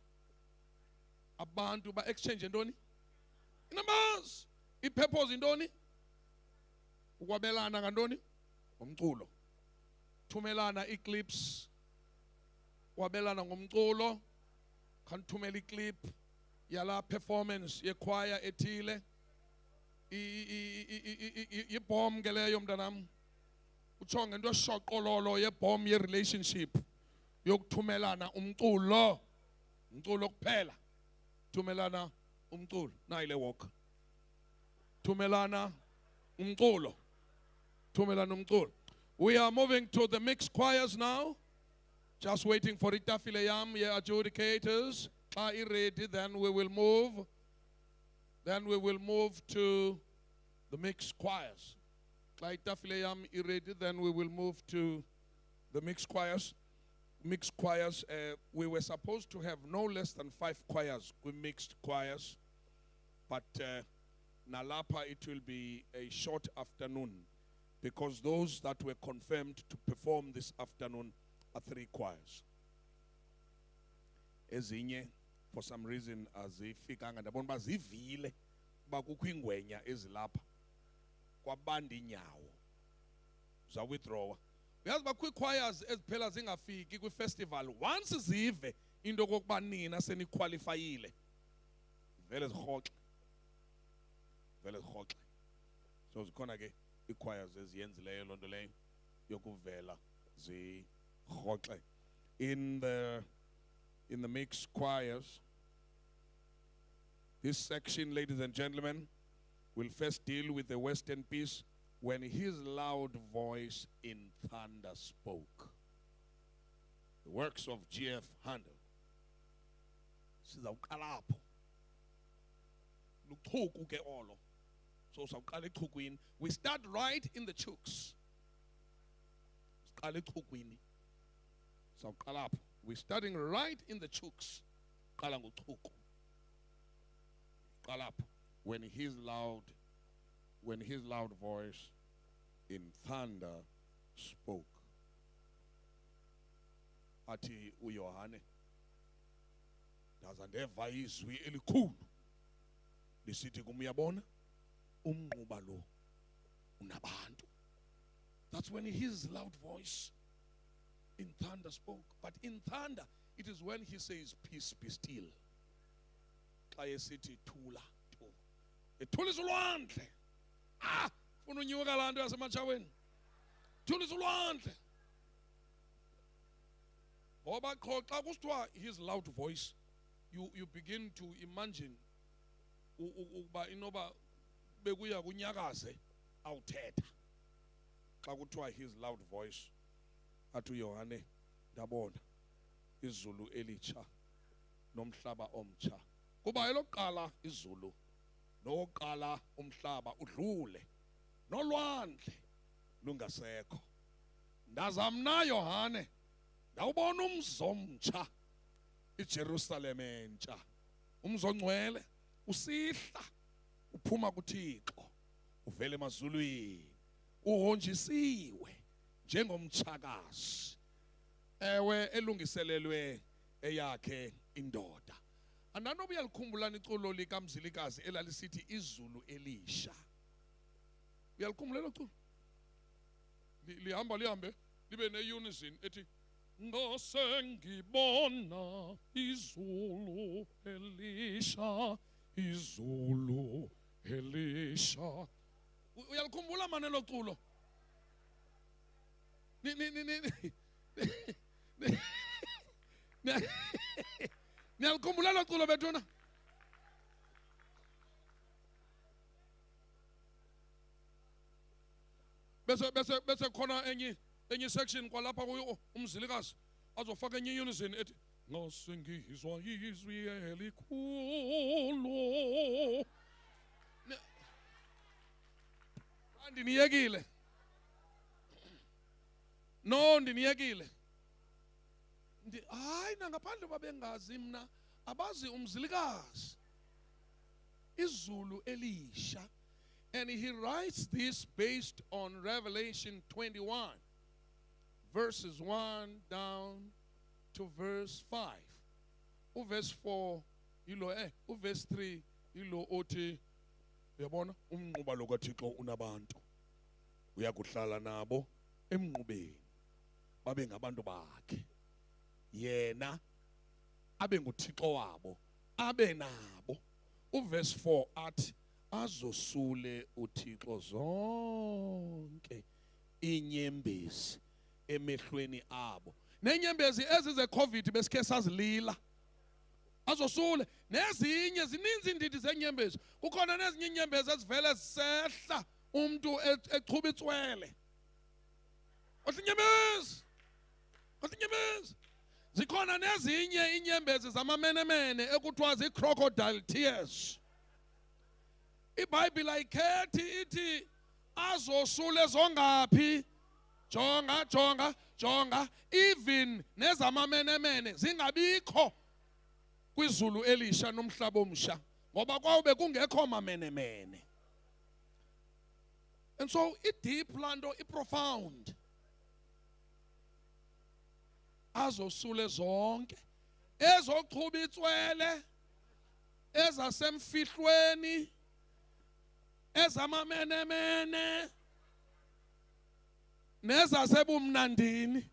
Abantu ba exchange ndoni? Numbers. I-purpose ndoni? Ukwabelana ngantoni? Ngomculo. Thumelana i-clips. Wabelana ngomculo. Kanthumela i-clip yala performance yechoir ethile. I-BOM ke leyo mntanam. Utsho ngento eshoqololo ye-BOM ye-relationship yokuthumelana umculo. Umculo kuphela. Thumelana umculo. Nayile walk. Thumelana umculo. Thumelana umculo. We are moving to the mixed choirs now. Just waiting for itafile yam, adjudicators. Are you ready? Then we will move. Then we will move to the mixed choirs. Itafile yam ready. Then we will move to the mixed choirs. Mixed choirs. We were supposed to have no less than 5 choirs. We mixed choirs, but Nalapa it will be a short afternoon. Because those that were confirmed to perform this afternoon are 3 choirs. Ezinye, for some reason, azifikanga ndabona uba zivile kuba kukho ingwenya ezilapha kwabanda inyawo zawithdrawa. Uyazi uba kwi-choirs eziphela zingafiki kwi-festival once zive into kokuba nina senikhwalifayile vele zirhoxe. So zikhona ke i-choirs eziyenzileyo loo nto leyo yokuvela zirhoxe. In the mixed choirs, this section, ladies and gentlemen, will first deal with the Western piece, When His Loud Voice in Thunder Spoke. The works of G.F. Handel. Sizawuqala apho. Luchuku ke olo. So sawuqala echukwini. We start right in the chooks. Siqala echukwini. Sawuqala apho. We're starting right in the chooks. Qala ngochuku. Qala apho. When his loud voice in thunder spoke. Athi uYohane ndaza ndeva izwi elikhulu lisithi kum uyabona umnquba lo unabantu. That's when his loud voice in thunder spoke. But in thunder, it is when he says, peace be still. Xa esithi thula thu. Ethulisa ulwandle. Funa unyuka laa nto yasematshaweni. Thulisa ulwandle. Ngoba qho xa kusithiwa his loud voice, you begin to imagine ukuba inoba bekuya kunyakaze awuthetha. Xa kuthiwa his loud voice, athi uYohane ndabona izulu elitsha nomhlaba omtsha. Kuba elokuqala izulu noqala umhlaba udlule nolwandle lungasekho. Ndaza mna Yohane ndawubona umzo omtsha iJerusalem entsha. Umzo ongcwele usihla uphuma kuThixo uvele emazulwini uhonjisiwe njengomtshakazi. Ewe elungiselelwe eyakhe indoda. Andanoba uyalikhumbula iculo likaMzilikazi elalisithi izulu elisha. Uyalikhumbula elo culo? Lihambe libe ne-unison ethi ngase ngibona izulu elisha, izulu elisha. Uyalikhumbula manje elo culo? Niyalikhumbula elo culo bethuna? Bese khona enye section kwalapha kuyo uMzilikazi azofaka enye unison ethi ngase ngizwa izwi elikhulu. Andiniyekile. No, ndiniyekile. Hayi nangaphandle babengazi mna abazi uMzilikazi. Izulu elisha. And he writes this based on Revelation 21, verses 1 down to verse 5. Verse 4, verse 3, othi uyabona umnquba lo kaThixo unabantu. Uyakuhlala nabo emnqubeni. Babe ngabantu bakhe. Yena abe nguThixo wabo, abe nabo. Verse 4 athi azosule uThixo zonke inyembezi emehlweni abo. Nenyembezi ezize COVID besikhe sazilila. Azosule nezinye zininzi indidi zenyembezi. Kukhona nezinye inyembezi ezivele zisehla umuntu echuba itswele. Othinyembezi. Zikhona nezinye inyembezi zamamenemene ekuthiwa zi-crocodile tears. iBhayibhile ayikhethi ithi azosule zongaphi. Jonga. Even nezamamenemene zingabikho kwizulu elisha nomhlaba omsha. Ngoba kwawube kungekho mamenemene. And so i-deep lando i-profound. Azosule zonke ezoqhuba itswele ezasemfihlweni ezamamenemene nezasebumnandini.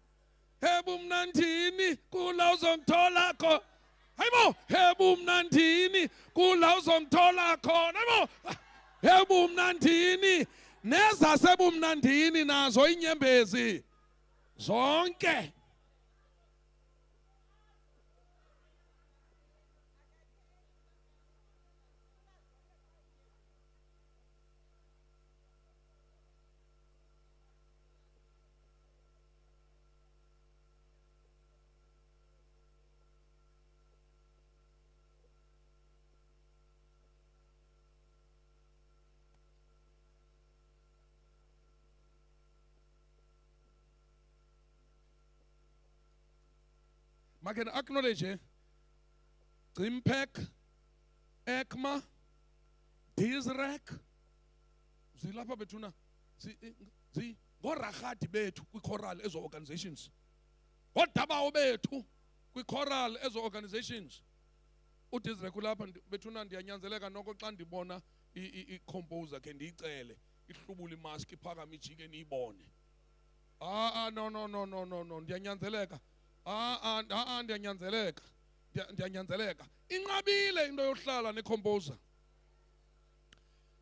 Hebumnandini kula uzongithola khona. Hayibo, hebumnandini kula uzongithola khona. Hayibo, hebumnandini nezasebumnandini nazo inyembezi zonke. I can acknowledge Grimpek, Ekma, Dizrek, Zilapa Betuna, Gorahati Betu, we choral as organizations. What Tabao Betu, we choral as organizations. Utizrek Ulap and Betuna and the Anyanzelega Noko Clandibona, I composer can eat ele, it Rubuli Maski Paramichigan Ibon. No, the Anyanzelega. Ndiyanyanzeleka inqabile into yohlala necomposer.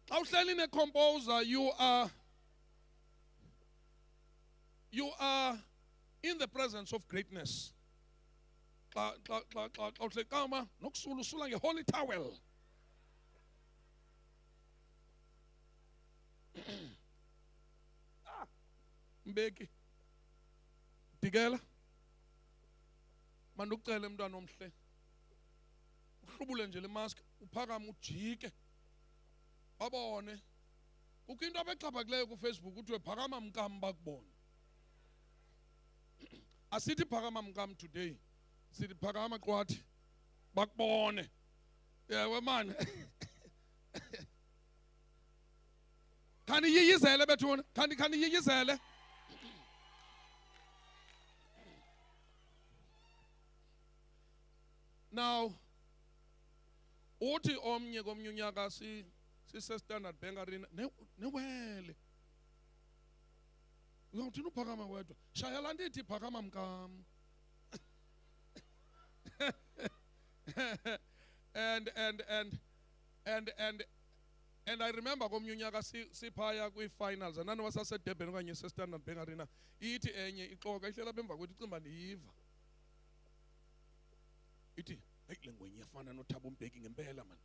Xa uhleli necomposer, you are in the presence of greatness. Xa uhlekama nokusula usula ngeholy towel. Mbeki Digela mandukucela mntwana omhle uhlubule nje le mask uphakama ujike babone kukho into abexhaphakileyo ku Facebook kuthiwe phakama mkam bakubone. Asithi phakama mkam today, sithi phakama qwathi bakubone. Yewe man. Khani yiyizele bethuna, khani yiyizele. Now, uthi omnye komnye unyaka si-Standard Bank Arena newele. Uyawuthini uphakama wedwa? Shayela ndithi phakama mkam. And I remember komnye unyaka siphaya kwi-finals and nani wasasedurban okanye se-Standard Bank Arena ithi enye ixoka ihlela apha emva kwethu icimba ndiyiva. Ithi hayi le ngwenye iyafana noThabo Mbeki ngempela man.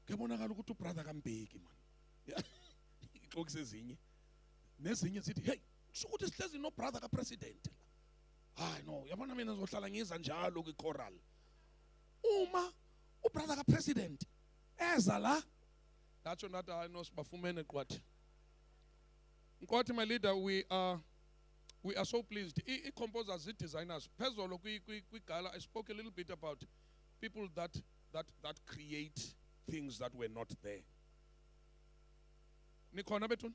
Kuyabonakala ukuthi ubrother kaMbeki man. Ixokise ezinye. Nezinye zithi hey sukuthi sihlezi nobrother kapresident la. Hayi no yabona mina ngizohlala ngiza njalo kwichoral. Uma ubrother kapresident eza la datsho nathi hayi no sibafumene qwathi. Nkothi my leader, we are so pleased. Composers, designers. Phezolo kwigala, I spoke a little bit about people that create things that were not there. Nikhona bethuna?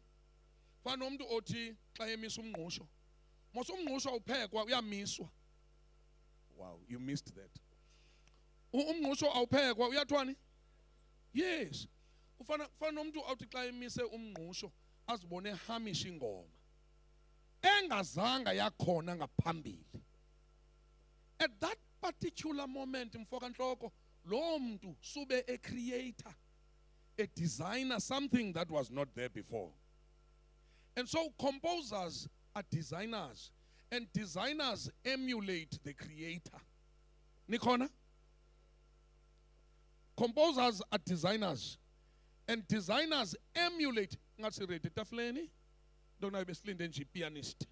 Fana umuntu othi xa emisa umngqusho. Mos umngqusho awuphekwa uyamiswa. Wow, you missed that. Umngqusho awuphekwa uyathwani? Yes. Ufana umuntu awuthi xa emise umngqusho azibone hamisha ingoma. Engazanga yakhona ngaphambili. At that particular moment mfoka nhloko lo muntu sube a creator, a designer, something that was not there before. And so composers are designers, and designers emulate the creator. Nikhona? Composers are designers, and designers emulate. Ngathi ready tafleni? Don't I be slinde nje pianist.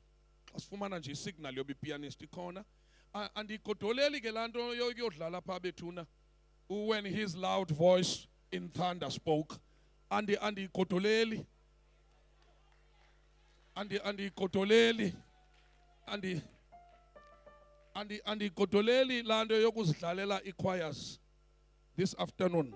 Asifumana nje signal yobi pianist ikhona. And ikodoleli ke lanto yodlala pha bethuna. When his loud voice in thunder spoke, and ikodoleli, and ikodoleli, and ikodoleli lanto yokuzidlalela ichoirs this afternoon.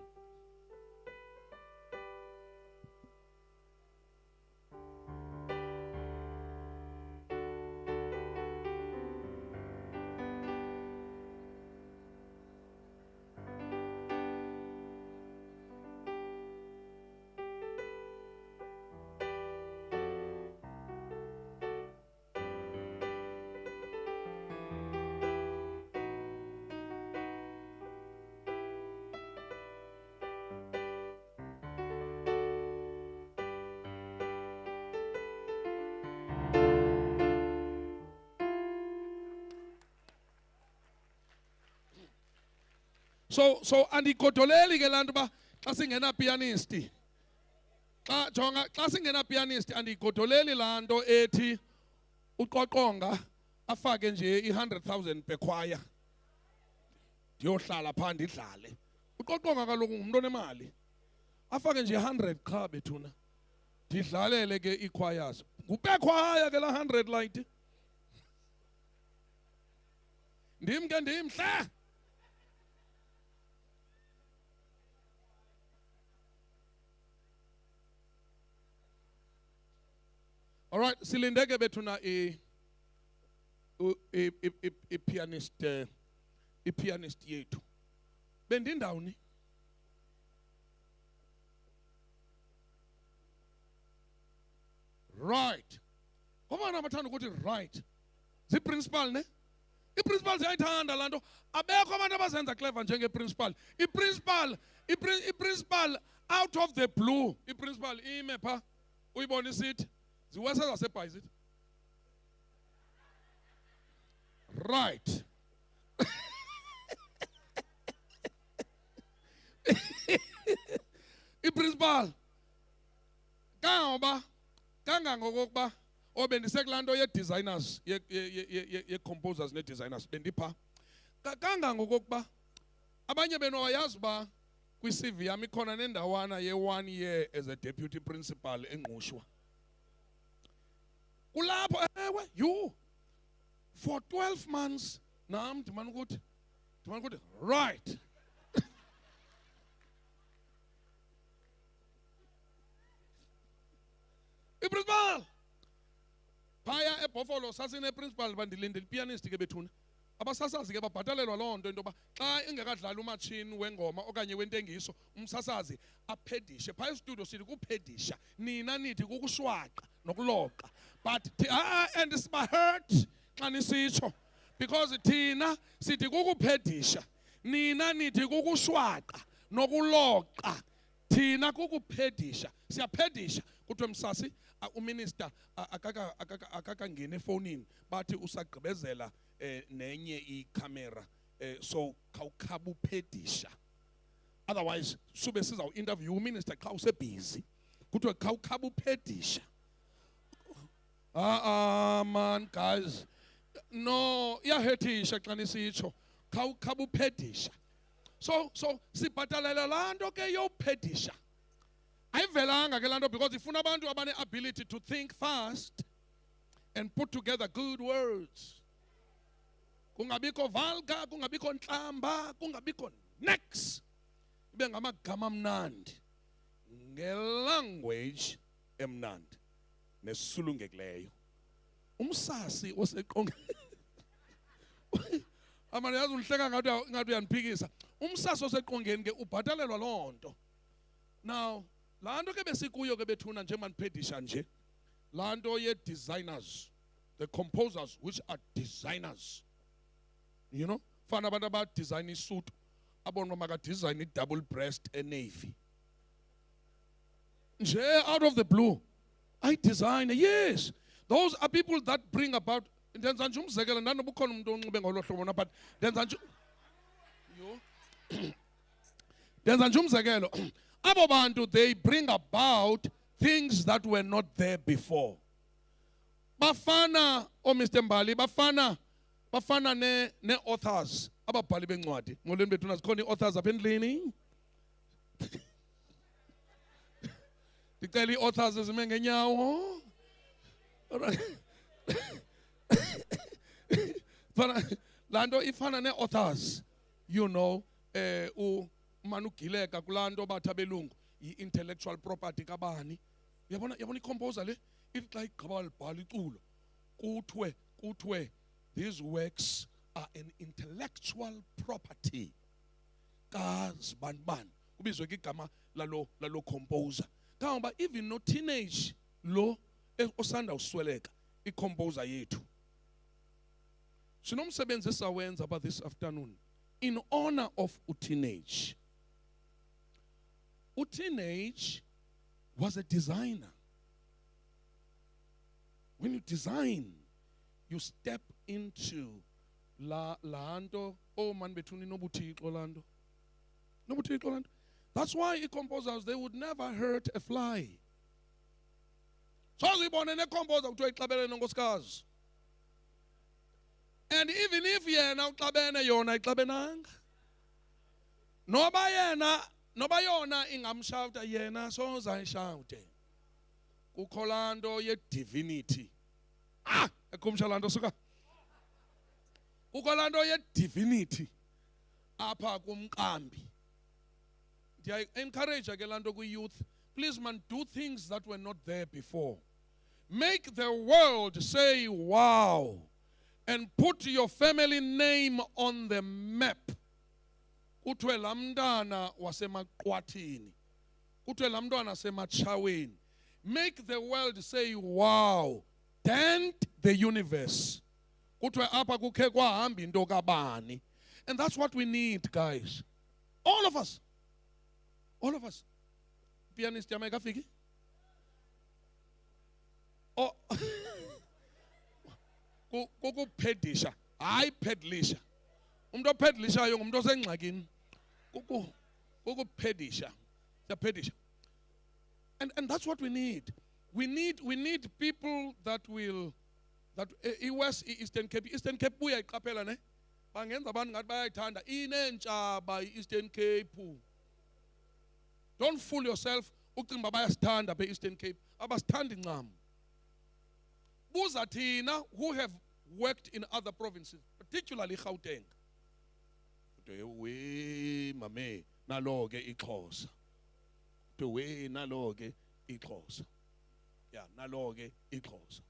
So andigodoleli ke lanto ba xa singena pianisti. Xa jonga xa singena pianist andigodoleli lanto ethi uqoqonga afake nje i100,000 per choir. Ndiyohlala phaa ndidlale. Uqoqonga kaloku ngumuntu onemali. Afake nje 100 qha bethuna. Ndidlalele ke ichoirs. Ngupe choir ke la 100 light. Ndim ke ndimhle. All right, silindeke bethuna pianist yethu. Bendindawuni? Right. Ngobani abathanda ukuthi right? Ziprincipal ne? I-principal siyayithanda lanto. Abekho abantu abazenza clever njenge-principal. I-principal out of the blue. I-principal ime pha. Uyibona isithi. Ziwesa zasebhayisithi. Right. I-principal kangangokokuba bendisekulaa ye-designers ye-composers ne-designers bendipha kangangokokuba abanye benu awayazi uba kwi-CV yam ikhona nendawana ye-1 year as a deputy principal engqushwa. Kulapho ewe you for 12 months nam ndimane ukuthi right. I-principal phaya eBhofolo sasine-principal bandilindele pianist ke bethuna. Abasasazi ke babhatalelwa loo nto into yoba xa ingekadlali umatshini wengoma okanye wentengiso umsasazi aphedishe. Phaya estudio sithi kuphedisha. Nina nithi kukushwaqa nokuloqa. But and sibahurt xa nisitsho. Because thina sithi kukuphedisha. Nina nithi kukushwaqa nokuloqa. Thina kukuphedisha. Siyaphedisha. Kuthiwe msasi uminister akakangena efonini bathi usagqibezela nenye ikhamera so khawukhaba uphedisha. Otherwise sube siza interview uminister xa usebusy kuthiwe khawukhaba uphedisha. Man guys, no iyahethisha xa nisitsho khawukhaba uphedisha. So sibhatalela laa nto ke yophedisha. Ayivelanga ke lanto because ifuna abantu abane-ability to think fast and put together good words. Kungabikho vulgar, kungabikho ntlamba, kungabikho next. Ibe ngamagama amnandi. Ngelanguage emnandi. Nesulungekileyo. Umsasi oseqongeni. Amane yazi uhleka ngathi uyaniphikisa. Umsasi oseqongeni ke ubhatalelwa loo nto. Now laa nto ke besikuyo ke bethuna nje maniphedisha nje. Laa nto ye-designers, the composers which are designers. You know, fana abantu abadesign isuit abona makadesign i-double breast e-navy. Nje out of the blue. I design, yes. Those are people that bring about ndenza nje umzekelo ndanobukhona umuntu onxibe ngolo hlobo but ndenza nje ndenza nje umzekelo. Abo bantu, they bring about things that were not there before. Bafana, Mr. Mbali, bafana ne authors. Ababhali bencwadi. Ngolweni bethu zikhona i-authors apha endlini. Ndicela i-authors ezime ngenyawo. Laa nto ifana ne-authors. You know, manugileka kulanto bathi abelungu i-intellectual property kabani. Yabona i-composer le ithi xa igqiba libhala iculo kuthiwe these works are an intellectual property kazibanibani. Kubizwe ke igama lalo composer. Kangoba even no teenage lo osanda usweleka i-composer yethu. Sinomsebenzi esawenza about this afternoon in honor of teenage. Teenage was a designer. When you design, you step into la nto man bethuni nobuthixo la nto. That's why composers, they would never hurt a fly. So zibone ne composer kuthiwa ixabene nonkosikazi. And even if yena uxabene yona ixabenanga. Noba yona ingamshouta yena soza ishawute. Kukho lanto ye divinity. Ekumsha lanto suka. Kukho lanto ye divinity. Apha kumqambi. I encourage ke lanto ku youth. Please man, do things that were not there before. Make the world say wow. And put your family name on the map. Kuthiwe lamntana wasemaqwathini. Kuthiwe lamntwana wasematshaweni. Make the world say wow. Dent the universe. Kuthiwe apha kukhe kwahamba into kabani. And that's what we need, guys. All of us. All of us. Pianist yama ikafiki? Oh. Kukupedisha. Hayi pedlisha. Umuntu opedlishayo ngumuntu osengxakini. Kukupedisha. Yapedisha. And that's what we need. We need people that will West Eastern Cape. Eastern Cape buya iqaphela ne. Bangenza abantu ngathi bayayithanda. Inentshaba Eastern Cape. Don't fool yourself. Ucinga bayasithanda be Eastern Cape. Abasithandi ncam. Buza thina who have worked in other provinces, particularly Gauteng. We mame naloge ixhosa. We naloge ixhosa. Yeah, naloge ixhosa.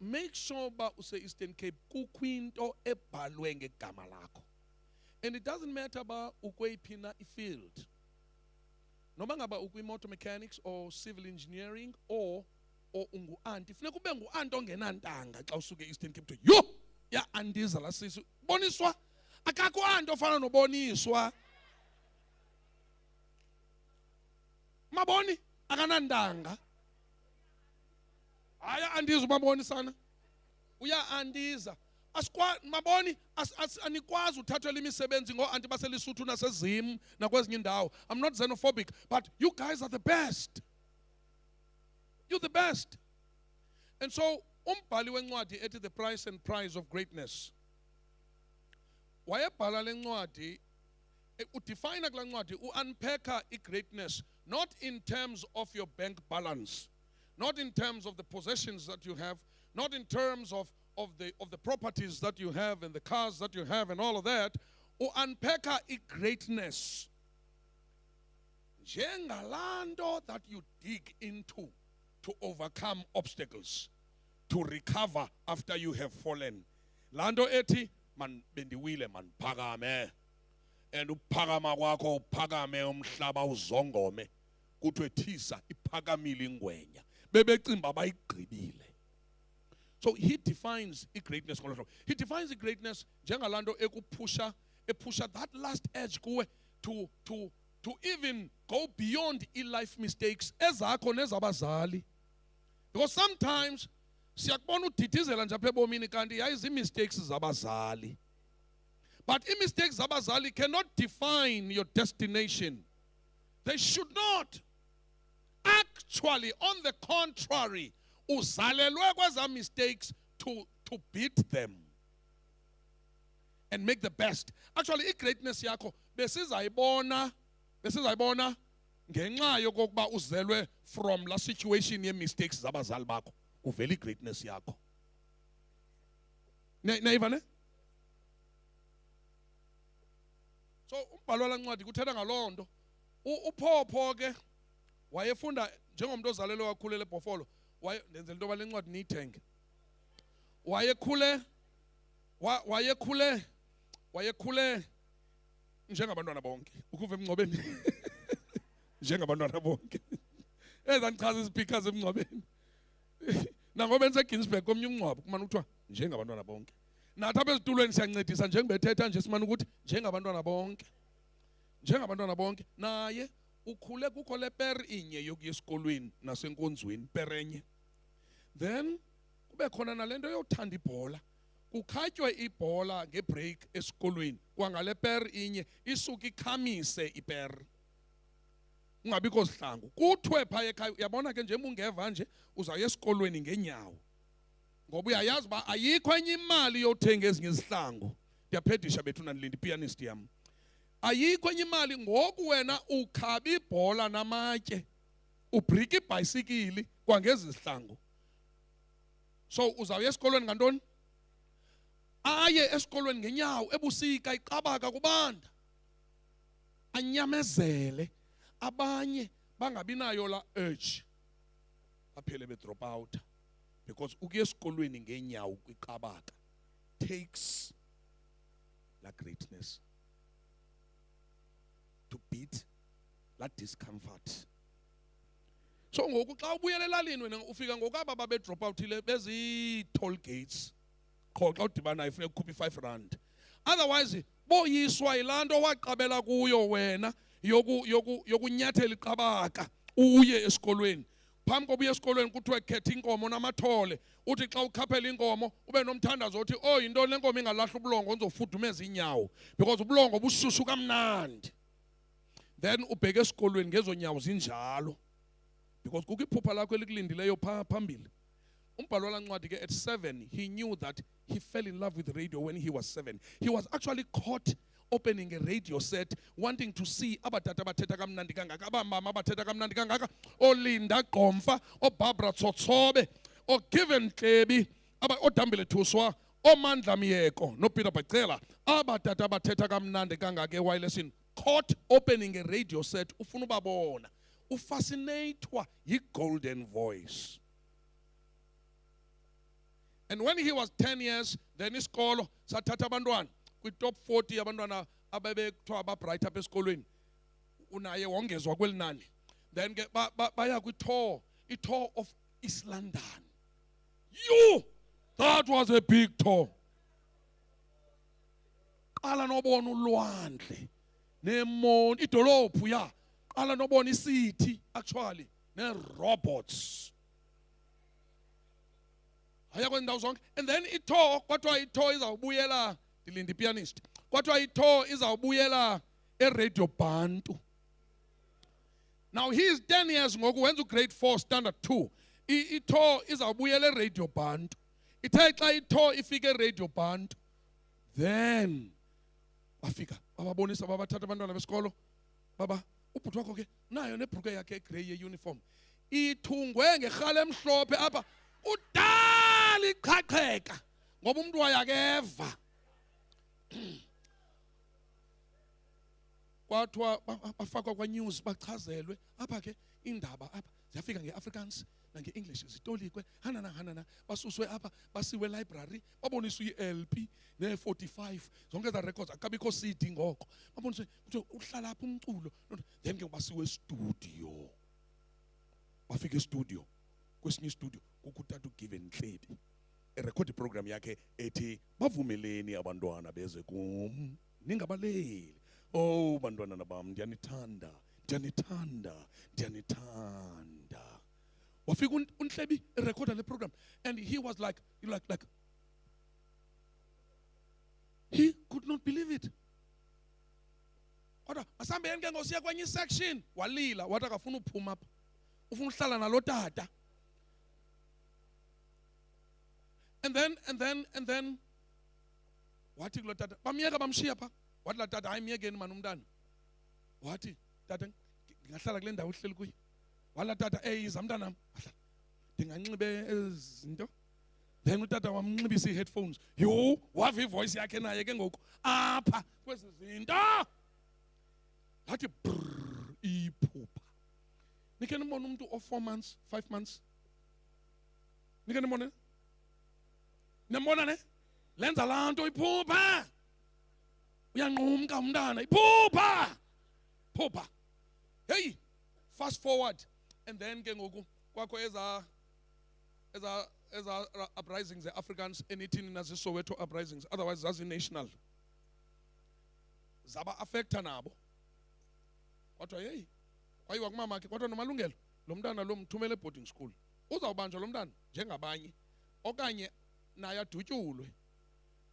Make sure ba use Eastern Cape kukwinto ebhalwe ngegama lakho. And it doesn't matter ba ukweyiphina ifield. Noma ngaba ukwi-motor mechanics or civil engineering or ungu-anti. Funeka ube ngu-anti ongenantanga xa usuke e-Eastern Cape. Yo! Ya andiza la sisi. Boniswa. Akakho anti ofana noboniswa. Maboni akanandanga. Aya andiza ubaboni sana. Uya andiza. Maboni anikwazi uthathelwa imisebenzi ngo-anti baselisuthu nasezim nakwezinye indawo. I'm not xenophobic, but you guys are the best. You're the best. And so, umbhali wencwadi ethi The Price and Prize of Greatness. Wayebhala le ncwadi, udefine kula ncwadi, unpacka i-greatness, not in terms of your bank balance, not in terms of the possessions that you have, not in terms of the properties that you have and the cars that you have and all of that. Unpacka i-greatness. Njengalando that you dig into to overcome obstacles, to recover after you have fallen. Lando eti man bendiwile man phakame. And uphakama kwakho uphakame umhlaba uzongome. Kuthiwe thisa iphakamile ingwenya. Bebecimba bayigqibile. So he defines greatness. He defines the greatness njengalando ekupusha that last edge kuwe to even go beyond life mistakes ezakho nezabazali. Because sometimes siyakubona udidizela nje apha ebomini kanti yayizi mistakes zabazali. But mistakes zabazali cannot define your destination. They should not. Actually, on the contrary, uzalelwe kweza mistakes to beat them and make the best. Actually, greatness yakho besizayibona ngenxa yokokuba uzelwe from la situation ye mistakes zabazali bakho. Uveli greatness yakho. Naiva ne? So umbhalo wala ncwadi kuthetha ngalonto. Uphopho ke wayefunda njengomuntu ozalelwe wakhulela eBhofolo. Ndenzela into bale ncwadi niyithenge. Wayekhule njengabantwana bonke. Ukuva emngcwabeni. Njengabantwana bonke. Ezandichaza izipikers emngcwabeni. Nangoba enseGinsberg komnye umngcwabo kumane kuthiwa njengabantwana bonke. Nathi apha ezitulweni siyancedisa njengebethetha nje simane ukuthi njengabantwana bonke. Njengabantwana bonke. Naye ukhule kukho le per inye yokuya esikolweni nasenkonzweni perenye. Then kube khona nalento yothanda ibhola. kukhatywe ibhola ngebreak esikolweni kwangale per inye isuka ikhamise iper ungabikho sihlangu kuthiwe phaya ekhaya uyabona ke nje ungeva nje uzawuya esikolweni ngeenyawo ngoba uyayazi uba ayikho enye imali yothenga ezinye izihlangu ndiyaphethisha bethu nandilindi pianist yam ayikho enye imali ngoku wena ukhaba ibhola namatye ubhrika ibhayisikili kwangezi zihlangu so uzawuya esikolweni ngantoni aye esikolweni ngenyawo ebusika iqabaka kubanda anyamezele abanye bangabi nayo la urge baphele be drop out because ukuya esikolweni ngenyawo kwiqabaka takes la greatness to beat la discomfort. So ngoku xa ubuyela elalini wena ufika ngoku aba babe drop out ile bezi toll gates qho xa udibana ifuneka ukhuphe i-R5 otherwise boyiswa ilanto waqabela kuyo wena yokunyathela iqabaka uye esikolweni phambi kobuye esikolweni kuthiwe khetha inkomo namathole uthi xa ukhaphela inkomo ube nomthandazo othi oh yintoni le nkomo ingalahla ubulongo uzofudumeza inyawo because ubulongo bushushu kamnandi then ubheke esikolweni ngezo nyawo zinjalo because kukho iphupha lakho elikulindileyo phambili umbhalo walancwadi ke at 7 he knew that he fell in love with radio when he was 7 he was actually caught opening a radio set wanting to see abatata abathetha kamnandi kangaka abamama abathetha kamnandi kangaka oLinda Gqomfa oBarbara Tsotsobe oGiven Klebi oDambile Thuswa oMandla Miyeko noPeter Bacela abatata abathetha kamnandi kangaka ewayilesini caught opening a radio set ufuna ubabona ufascinatwa yi-golden voice. And when he was 10 years, then isikolo sathatha abantwana kwi-top 40 abantwana ababekuthiwa ababright apha esikolweni unaye wongezwa kweli nani then ke baya kwi-tour i-tour of East London. That was a big tour. Qala nobona ulwandle nemoni idolophu ya qala nobona isiti actually ne-robots haya kwendawo zonke and then itour kwathiwa itour izawubuyela ndilinde ipianist kwathiwa itour izawubuyela eRadio Bantu. Now he is 10 years ngoku wenza grade 4 standard 2 itour izawubuyela eRadio Bantu ithe xa itour ifike eRadio Bantu then bafika bababonisa babathatha abantwana besikolo baba ubhuti wakho ke nayo nebhruke yakhe egrey yeuniform ithungwe ngerhala emhlophe apha udala iqhaqheka ngoba umuntu wayakeva kwathiwa bafakwa kwa-news bachazelwe apha ke indaba apha ziyafika nge-Afrikaans nange-English zitolikwe hanana basuswe apha basiwe library baboniswe i-LP ne-45 zonke eza records akabikho CD ngoko baboniswe kuthiwa uhlala apha umculo then ke basiwe estudio bafika estudio kwesinye istudio kukho utata uGiven Klebi erekhodi program yakhe ethi bavumeleni abantwana beze kum ningabaleli oh bantwana bam ndiyanithanda wafika uNhlebi erekhoda le program and he was like he could not believe it kodwa asambeni ke ngosiya kwenye section walila wathi akafuna uphuma apha ufuna uhlala nalo tata and then wathi kulo tata bamyeka bamshiya pha wathi la tata ayimyekeni mani umntana wathi tata ngingahlala kule ndawo uhleli kuyo wala tata yiza mntanam ndinganxibe ezinto then utata wamnxibisa ii-headphones wava ivoice yakhe naye ke ngoku apha kwezi zinto ngathi brrr iphupha nikhe nibone umuntu o-4 months 5 months nikhe nibone nembona ne lenza laa nto iphupha uyanqumka umntana iphupha hey fast forward and then ke ngoku kwakho eza uprisings ze-Africans enithini naziSoweto uprisings otherwise zazi-national zaba-affecta nabo kwathiwa yeyi kwayiwa kumamakhe kwathiwa nomalungelo lo mntana lo mthumele e-boarding school uzawubanjwa lo mntana njengabanye okanye naye adutyulwe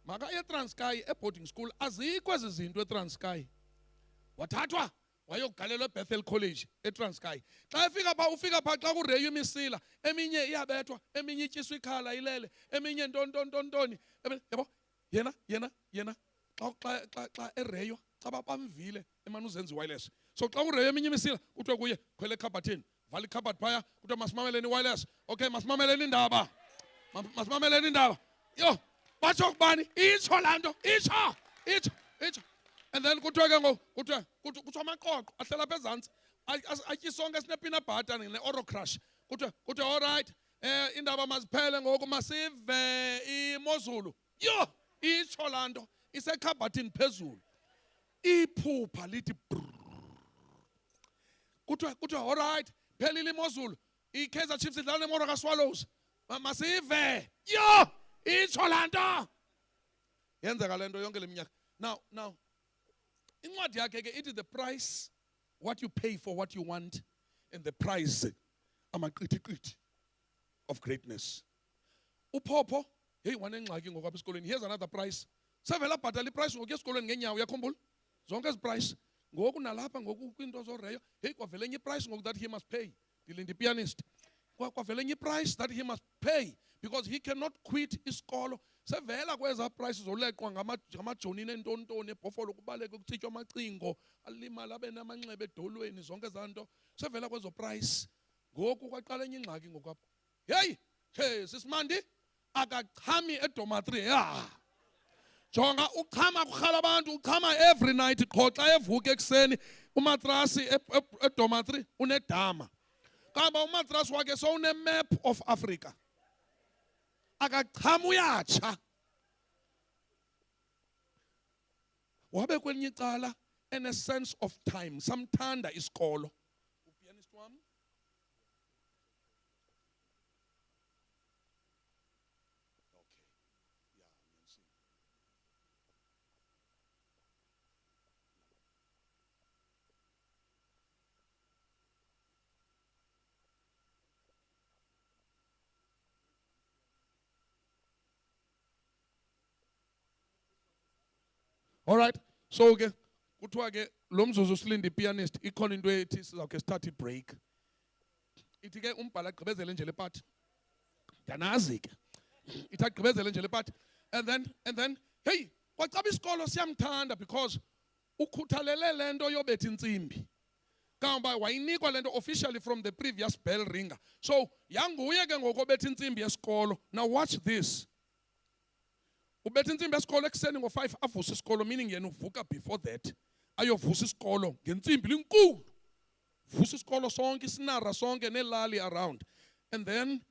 maka eTranskei eboarding school azikho ezi zinto eTranskei. Wathathwa wayogalelwa eBethel College eTranskei. Xa ufika pha xa kureyo imisila, eminye iyabethwa, eminye ityiswa ikhala ilele, eminye ntontoni. Yabo, yena xa ereyo, xa bamvile emane uzenza wireless. So xa ureyo eminye imisila, kuthiwe kuye khwele ekhabhathini, vala ikhabhathi phaya, kuthiwe masimameleni wireless. Okay, masimameleni indaba. Masimameleni indaba. Yo, batsho kubani? Itsho laa nto, itsho. And then kuthiwe ke ngoku, kuthiwe amaqoqo ahlela apha ezantsi, atye isonke esinepeanut butter ne-Oro Crush. Kuthiwe all right, indaba maziphele ngoku, masive imozulu. Yo, itsho laa nto, isekhabhathini phezulu. Iphupha lithi kuthiwe all right, phelile imozulu. I-Kaizer Chiefs idlala neMoro kaSwallows. Masive. Yo, itsho laa nto. Yenzeka le nto yonke le minyaka. Now, incwadi yakhe ke ithi the price, what you pay for what you want, and the price amaqithiqithi of greatness. Uphopho, hey wanengxaki ngoku apha esikolweni. Here's another price. Sevela bhatala iprice ngoku esikolweni ngeenyawo, uyakhumbula? Zonke ezi price. Ngoku nalapha ngoku kwiinto zoreyo, hey kwavela enye iprice ngoku that he must pay. The pianist. Kwavela enye iprice that he must pay because he cannot quit isikolo. Sevela kweza prices oleqwa ngamajoni nentontoni ebhofolo kubaleke kuthithwa amacingo alimala abe namanxeba edolweni zonke zanto. Sevela kwezo price. Ngoku kwaqala enye ingxaki ngoku apha. Hey sisimandi akachami edomatri. Jonga uchama kurhala abantu, uchama every night qho xa evuka ekuseni umatrasi edomatri unedama. Kamba umatrasi wakhe so une map of Africa. Akachama uyatsha. Wabe kwelinye icala in a sense of time. Samthanda isikolo. Upianist wami? All right. So ke kuthiwa ke lo mzuzu silinde ipianist ikhona into ethi sizawukhe start ibreak. Ithi ke umbhala agqibezele nje lepart. Ndanazi ke. Ithi agqibezele nje lepart. And then hey, kwacaba isikolo siyamthanda because ukhuthalele lento yobetha intsimbi. Kamba wayinikwa lento officially from the previous bell ringer. So yanguye ke ngokobetha intsimbi yesikolo. Now watch this. Ubetha intsimbi yesikolo ekuseni ngo-5 avusa isikolo, meaning yena uvuka before that ayovusa isikolo ngentsimbi linkulu. Vusa isikolo sonke, isinara sonke nelali around. And then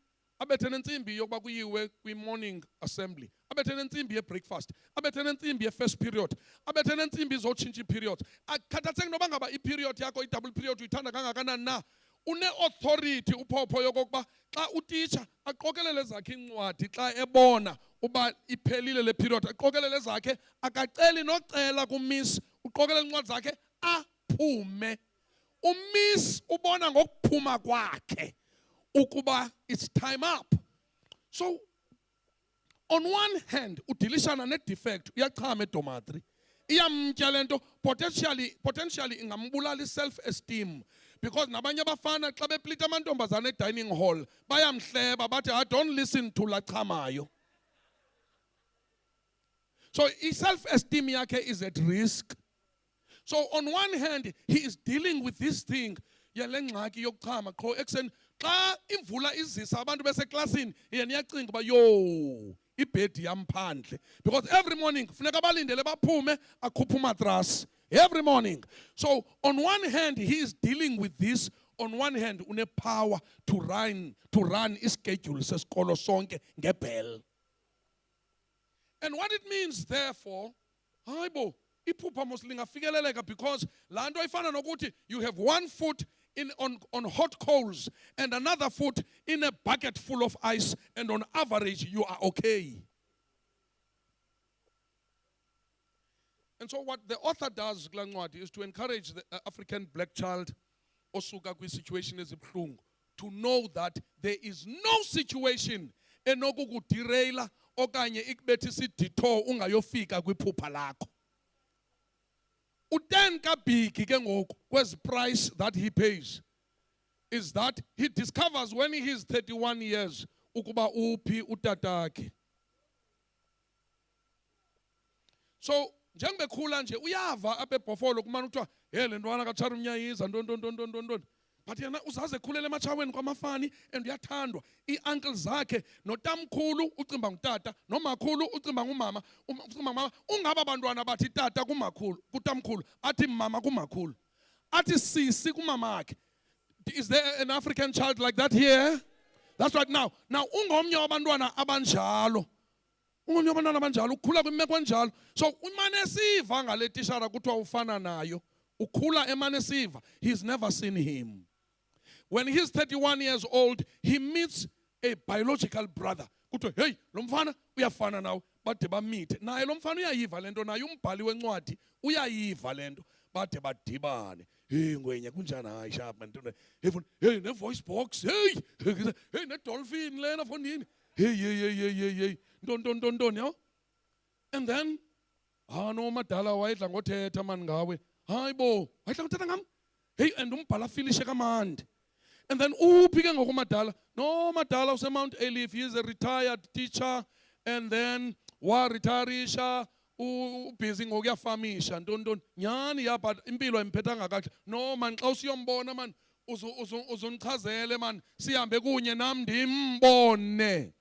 abethe nentsimbi yokuba kuyiwe kwi-morning assembly. Abethe nentsimbi ye-breakfast. Abethe nentsimbi ye-first period. Abethe nentsimbi zotshintsha i-period. Akukhathatheki noba ngaba i-period yakho, i-double period uyithanda kangakanani na. Une-authority uphopho yokokuba xa utitsha aqokelele zakhe incwadi xa ebona uba iphelile le period, aqokelele zakhe, akaceli nocela kumiss, uqokelele incwadi zakhe aphume. Umiss ubona ngokuphuma kwakhe ukuba it's time up. So on one hand udilishana ne-defect, uyachama edomatri, iyamtya lento, potentially ingambulala i-self-esteem. Because nabanye abafana xa beplita amantombazana e-dining hall bayamhleba bathi don't listen to lachamayo. So i-self-esteem yakhe is at risk. So on one hand he is dealing with this thing yale ngxaki yokuchama qho ekuseni xa imvula izisa abantu beseklasini yena iyacinga uba yo ibhedi yam phandle, because every morning funeka balindele baphume akhuphe umatras every morning. So on one hand he is dealing with this, on one hand une power to run ischedule sesikolo sonke ngebell. And what it means therefore, hayibo iphupha mos lingafikeleleka, because laa nto ifana nokuthi you have one foot on hot coals and another foot in a bucket full of ice, and on average you are okay. And so what the author does is to encourage the African black child osuka kwi-situation ezibuhlungu to know that there is no situation enokukudireyila okanye ikubethe isiditho ungayofika kwiphupha lakho. U10 kabhigi ke ngoku kwezi price that he pays is that he discovers when he is 31 years ukuba uphi utatakhe. So njengobekhula nje uyava apha eBhofolo kumane kuthiwa hey le ntwana kaTshara umnyayiza ntoni. But yena uzaze ekhulele ematshaweni kwamafani and uyathandwa. Ii-uncle zakhe notamkhulu ucimba ngutata, nomakhulu ucimba ngumama, ucimba ngumama. Ungaba bantwana bathi tata kumakhulu, kutamkhulu, athi mama kumakhulu, athi sisi kumamakhe. Is there an African child like that here? That's right. Now ungomnye wabantwana abanjalo. Ungomnye wabantwana abanjalo, ukhula kwimeko enjalo. So umane esiva ngale tishara kuthiwa ufana nayo. Ukhula emane esiva. He's never seen him. When he's 31 years old, he meets a biological brother. Kuthiwa hey, lo mfana uyafana nawe. Bade bamithe. Naye lo mfana uyayiva lento, naye umbhali wencwadi uyayiva lento. Bade badibane. Hey ngwenye kunjani hayi sharp man ntona. Hey ne voice box. Hey ne dolphin lena fonini. Hey. Ntoni yho. And then no madala wayedla ngothetha man ngawe. Hayibo, wayedla ngothetha ngam. Hey and umbhala filishe kamandi. And then uphi ke ngoku madala. No madala use Mount Elif, he is a retired teacher and then wa retirisha ubusy ngokuyafamisha ntoni. Nyani ya but impilo ayimphethanga kahle. No man xa usiyombona man uzonichazele man sihambe kunye nam ndimbone.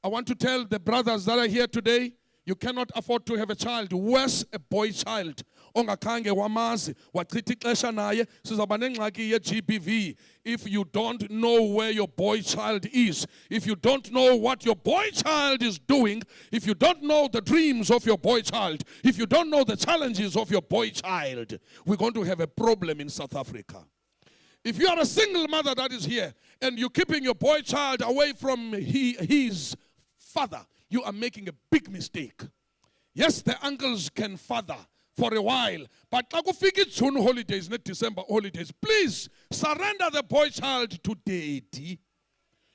I want to tell the brothers that are here today, you cannot afford to have a child, worse a boy child. Ongakhange wamazi wachitha ixesha naye sizaba nengxaki ye-GBV if you don't know where your boy child is, if you don't know what your boy child is doing, if you don't know the dreams of your boy child, if you don't know the challenges of your boy child, we're going to have a problem in South Africa. If you are a single mother that is here and you're keeping your boy child away from his father, you are making a big mistake. Yes, the uncles can father for a while, but xa kufika June holidays, not December holidays, please surrender the boy child to daddy.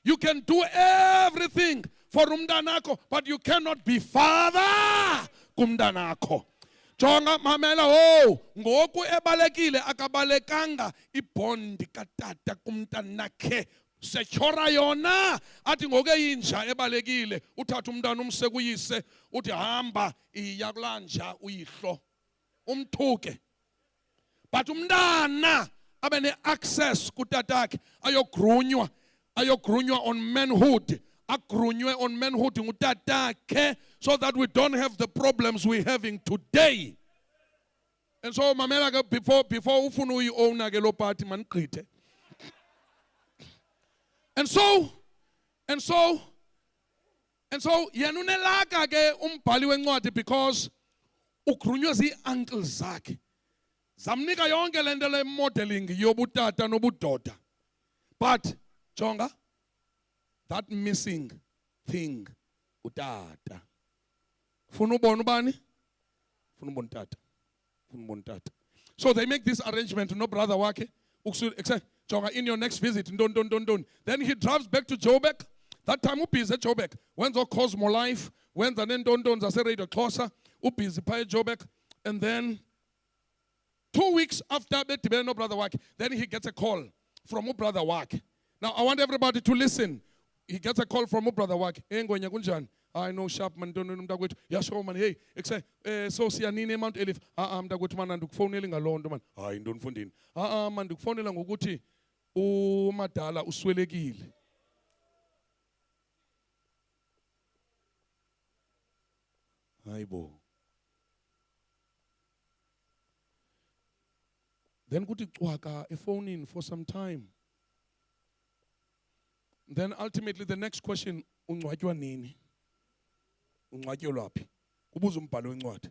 You can do everything for umntanakho, but you cannot be father kumntanakho. Jonga mamela ngoku ebalekile akabalekanga ibond katata kumntanakhe. Setyhora yona athi ngoku eyinja ebalekile uthatha umntana umse kuyise uthi hamba iya kulanja uyihlo umthuke. But umntana abe ne-access kutatakhe ayogrunywa on manhood, agrunywe on manhood ngutatakhe, so that we don't have the problems we're having today. And so mamela ke before ufuna uyi-owna ke lo party manigqithe. And so yena unelaka ke umbhali wencwadi because ugrunywe zii-uncles zakhe. Zamnika yonke le nto le modeling yobutata nobudoda. But jonga, that missing thing utata. Funa ubona ubani? Funa ubona tata. Funa ubona tata. So they make this arrangement, no brother wakhe. Jonga, in your next visit, don't. Then he drives back to Joburg. That time ubhizi eJoburg. Wenza Cosmo Life, wenza nentondoni zase-Radio Xhosa, ubhizi phaa eJoburg. And then 2 weeks after bedibene no brother wakhe, then he gets a call from ubrother wakhe. Now I want everybody to listen. He gets a call from ubrother wakhe. Hey ngwenya kunjani? I know sharp man ntoni mntakwethu. Yasho man hey, ekuse so siyanini eMount Elif. Mntakwethu man ndikufonela ngaloo nto man. Hayi ntoni mfundini. Man ndikufonela ngokuthi umadala uswelekile. Hayibo. Then kuthi cwaka efonin for some time. Then ultimately the next question, ungcwatywa nini? Ungcwatyelwa phi? Kubuza umbhalo wencwadi.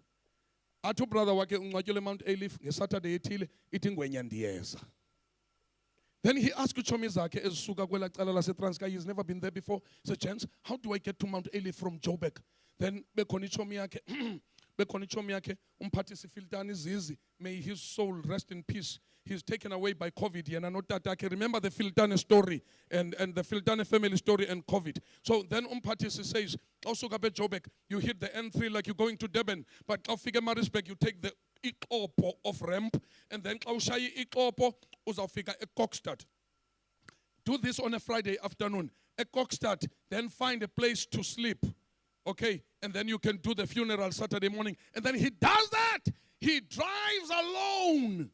Athi ubrother wakhe ungcwatyelwe eMount Elif ngeSaturday ethile ithi ngwenya ndiyeza. Then he asked uchomi zakhe ezisuka kwela cala laseTranskei. He's never been there before. He said, gents, how do I get to Mount Elif from Joburg? Then bekhona ichomi yakhe bekhona ichomi yakhe umphathisi Filtani Zizi, may his soul rest in peace. He's taken away by COVID. Yena notatake. Remember the Filtani story and the Filtani family story and COVID. So then umphathisi says, also Gabe Jobek, you hit the N3 like you're going to Durban, but Aufike Marisbeck, you take the Ikopo off ramp, and then Kaushayi Ikopo uzawfika eKokstad. Do this on a Friday afternoon. eKokstad, then find a place to sleep. Okay, and then you can do the funeral Saturday morning. And then he does that. He drives alone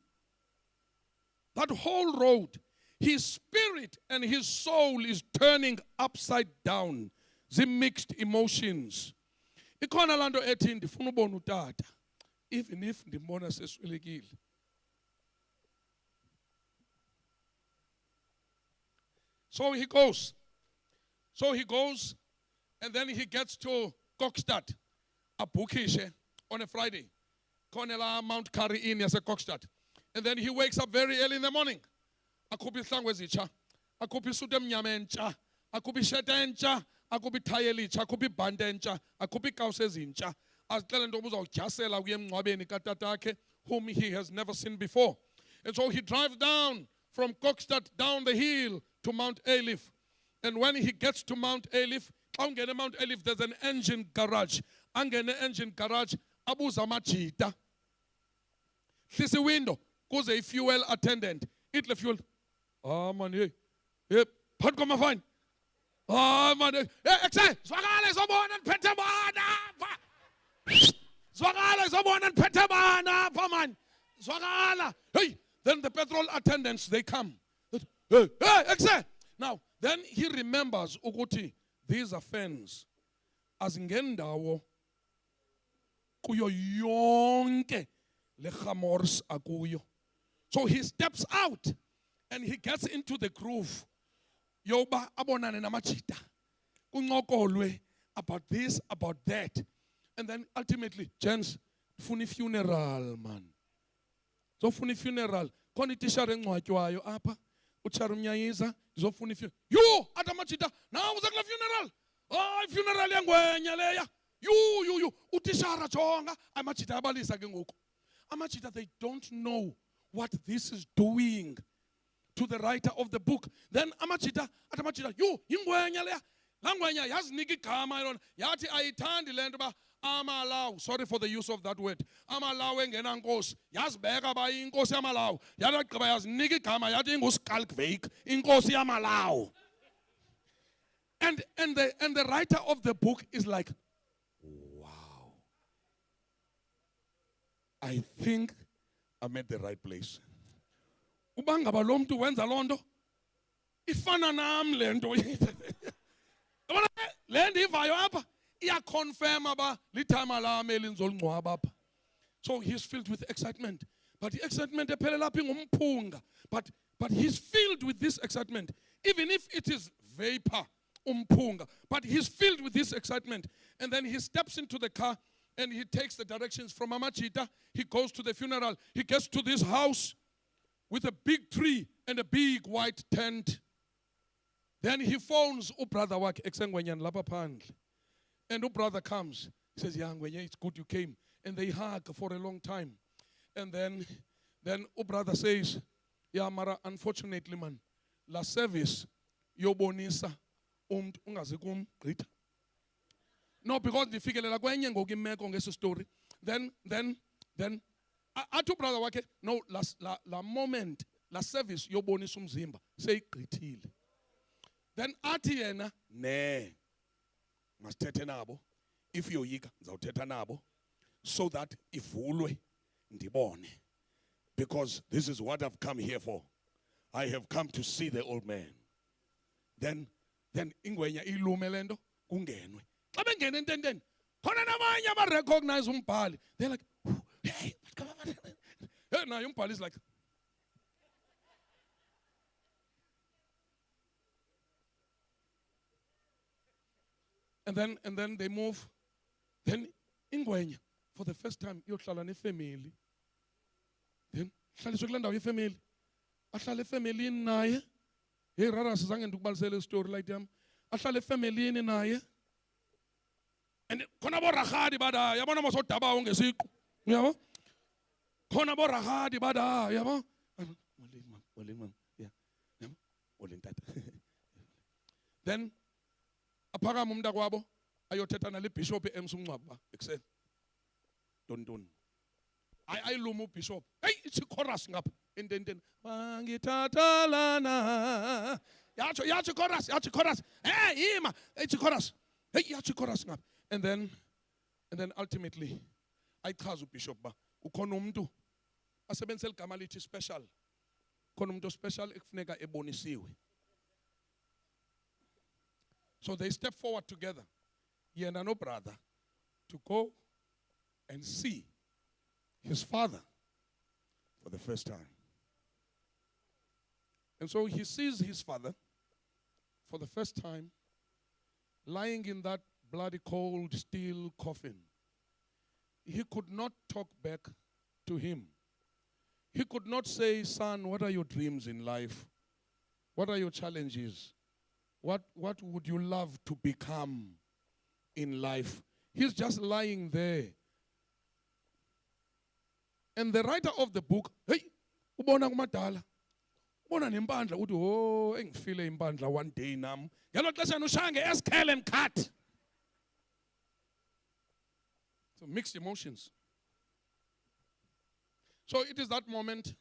that whole road. His spirit and his soul is turning upside down. The mixed emotions. Ikhona lando ethi ndifuna ubona utata. Even if ndimbona seswelekile. So he goes, and then he gets to Kokstad, Abukishe, on a Friday. Konela Mount Kari in as a Kokstad. And then he wakes up very early in the morning. Akubi slangwezicha, akubi sudem nyamencha, akubi shetencha, akubi tayelicha, akubi bandencha, akubi kausezincha. As Telendobuzo Jasela Wiem Wabeni Katatake, whom he has never seen before. And so he drives down from Kokstad down the hill to Mount Elif. And when he gets to Mount Elif, Mount Elif, there's an engine garage. Angene engine garage, Abu Zamachita. This window, goes a fuel attendant. It the fuel. Ah, man, hey, pot come fine. Ah, man, hey, excellent. Swagale, someone and Petamana. Swagala, someone and Petamana, man. Swagala. Hey, then the petrol attendants, they come. Hey, excellent. Now, then he remembers, Uguti, these are fans. As ngendawo kuyo yonke le khamors akuyo. So he steps out and he gets into the groove. Yoba abonane namachita. Kungokolwe about this, about that. And then ultimately, gents, funi funeral, man. So funi funeral. Koni tishare ngwatywayo apa. Ucharumnyayiza, zofuni funeral. You, atamachita, now was a funeral. Oh, funeral yangwenya leya. You. Utishara chonga. Amachita abalisa kengoku. Amachita, they don't know what this is doing to the writer of the book. Then Amachita, you, yingwenya leya. Langwenya, yazniki kama iron. Yati aitandi lendba. Amalau, sorry for the use of that word. Amalau engena nkosi. Yazibeka ba inkosi yamalau. Yadagqiba yaziniki igama yathi inguskalkveik, inkosi yamalau. And the writer of the book is like, wow. I think I'm at the right place. Ubanga lo mntu wenza lonto. Ifana nam lento. Lendi ivayo apha. So he's filled with excitement. But the excitement, but he's filled with this excitement. Even if it is vapor, but he's filled with this excitement. And then he steps into the car and he takes the directions from Amachita. He goes to the funeral. He gets to this house with a big tree and a big white tent. Then he phones brother wak Exengwenyan Lapapandle. And brother comes. He says, yeah, it's good you came. And they hug for a long time. And then brother says, yeah, Mara, unfortunately, man, la service, yobonisa, ungazikum grita. No, because the figure like when you go give me a story. Then, I told brother wake, no, la moment, la service, yobonisum zimba, say gritil. Then atiena, ne. Mastete nabo, if you yiga, zauteta nabo, so that if ulwe ndibone, because this is what I've come here for. I have come to see the old man. Then ingwenya ilumelendo kungenwe. Xa bengena ententeni, khona nabanye aba recognize umbhali. They're like, hey, now umbhali is like. And then they move. Then ingwenya for the first time yohlala nefamily. Then hlaliswe kule ndawo yefamily. Ahlala efamilini naye. Hey rara sizange ndikubalisele story like them. Ahlala efamilini naye. And khona boragadi bada yabona mosodaba ongesiqu. Yabo? Khona boragadi bada yabo? Then aphakama umntakwabo ayothetha nale bishop emsungcwaba ekuseni. Don. Ayiluma ubishop. Hey, it's a chorus ngapha. Intenten. Mangithatha lana. Yathi chorus. Hey, ima, it's a chorus. Hey, yathi chorus ngapha. And then ultimately ayichaza ubishop ba ukhona umuntu asebenzisa igama lithi special. Khona umuntu special ekufuneka ebonisiwe. So they step forward together, yena no brother, to go and see his father for the first time. And so he sees his father for the first time lying in that bloody cold steel coffin. He could not talk back to him. He could not say, son, what are your dreams in life? What are your challenges? What would you love to become in life? He's just lying there. And the writer of the book, hey, ubona kumadala. Ubona nempandla uthi oh engifile impandla one day nam. Yalo xesha ushange eskhele and cut. So mixed emotions. So it is that moment,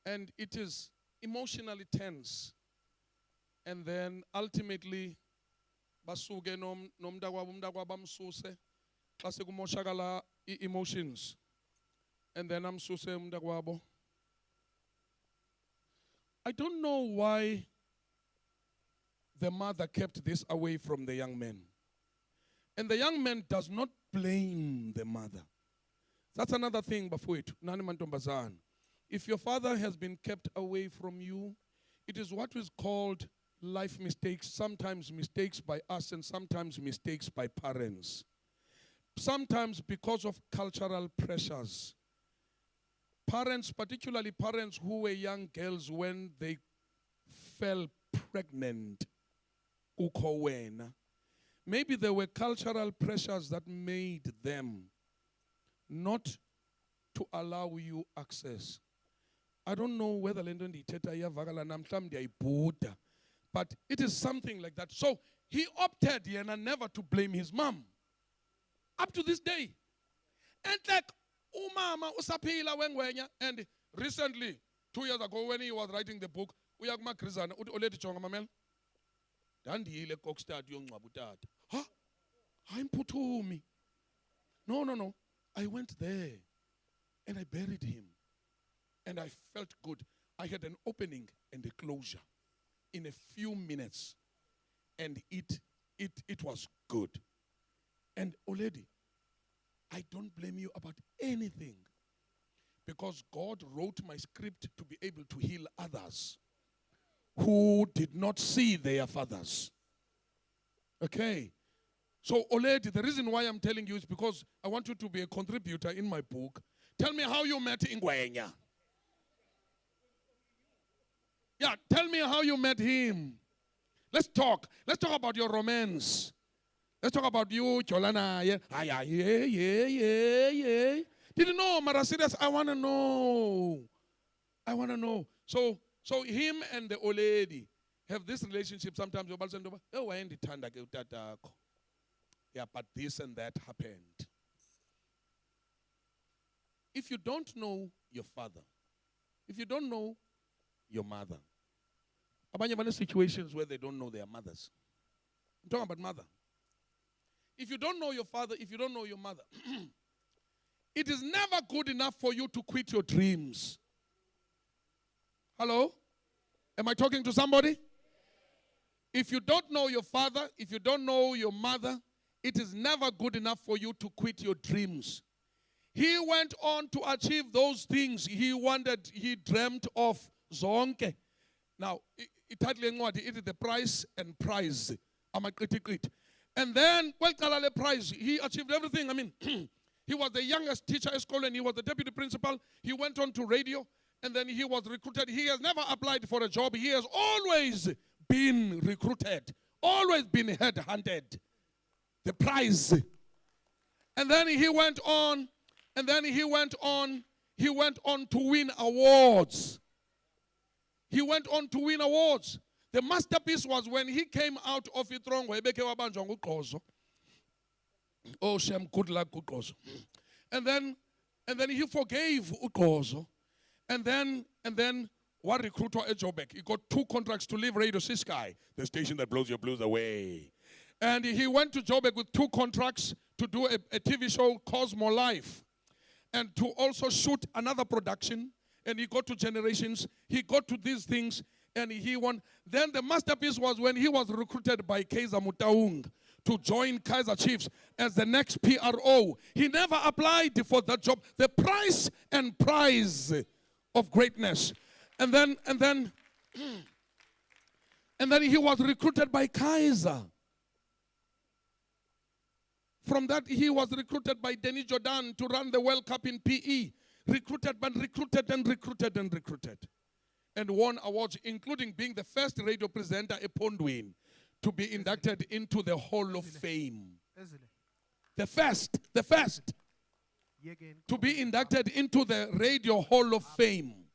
and it is emotionally tense. And then ultimately, basuke nomntakwabo bamsuse xa sekumoshakala emotions. And then amsuse umntakwabo. I don't know why the mother kept this away from the young man. And the young man does not blame the mother. That's another thing before it. Nani mantombazana. If your father has been kept away from you, it is what is called life mistakes, sometimes mistakes by us and sometimes mistakes by parents. Sometimes because of cultural pressures. Parents, particularly parents who were young girls when they fell pregnant, ukowena. Maybe there were cultural pressures that made them not to allow you access. I don't know whether Lendon dithetha iyavakala namhlanje ayibuda. But it is something like that. So he opted yena never to blame his mom. Up to this day. And like umama usaphila wengwenya. And recently, 2 years ago when he was writing the book, uyakuma Krizana uthi olethi jonga mamela. Dandiyile kokstad yongcwaba utata. Ha? Hayimphuthumi. No. I went there and I buried him. And I felt good. I had an opening and a closure in a few minutes. And it was good. And Oledi, I don't blame you about anything. Because God wrote my script to be able to heal others who did not see their fathers. Okay. So Oledi, the reason why I'm telling you is because I want you to be a contributor in my book. Tell me how you met Ingwenya. Yeah, tell me how you met him. Let's talk. Let's talk about your romance. Let's talk about you, Cholana. Yeah. Didn't know, Mara, serious. I want to know. So him and the old lady have this relationship sometimes. Yeah, but this and that happened. If you don't know your father, if you don't know your mother, abanye situations where they don't know their mothers. I'm talking about mother. If you don't know your father, if you don't know your mother, it is never good enough for you to quit your dreams. Hello? Am I talking to somebody? If you don't know your father, if you don't know your mother, it is never good enough for you to quit your dreams. He went on to achieve those things he wanted, he dreamt of. Zonke. Now, it is the price and prize. And then, well, Kalale prize, he achieved everything. I mean, he was the youngest teacher at school and he was the deputy principal. He went on to radio and then he was recruited. He has never applied for a job. He has always been recruited, always been headhunted. The prize. And then he went on, he went on to win awards. He went on to win awards. The masterpiece was when he came out of Itrongo, ebeke wabanjwa nguXhozo. Oh Shem, good luck uXhozo. And then he forgave uXhozo. And then what recruiter at Joburg? He got 2 contracts to leave Radio Siskai, the station that blows your blues away. And he went to Joburg with 2 contracts to do a TV show, Cosmo Life, and to also shoot another production. And he got to Generations. He got to these things, and he won. Then the masterpiece was when he was recruited by Kaizer Motaung to join Kaizer Chiefs as the next PRO. He never applied for that job. The price of greatness. And then he was recruited by Kaizer. From that, he was recruited by Denis Jordan to run the World Cup in PE. Recruited. And won awards, including being the first radio presenter, Epondwin, to be inducted into the Hall of Fame. The first to be inducted into the Radio Hall of Fame.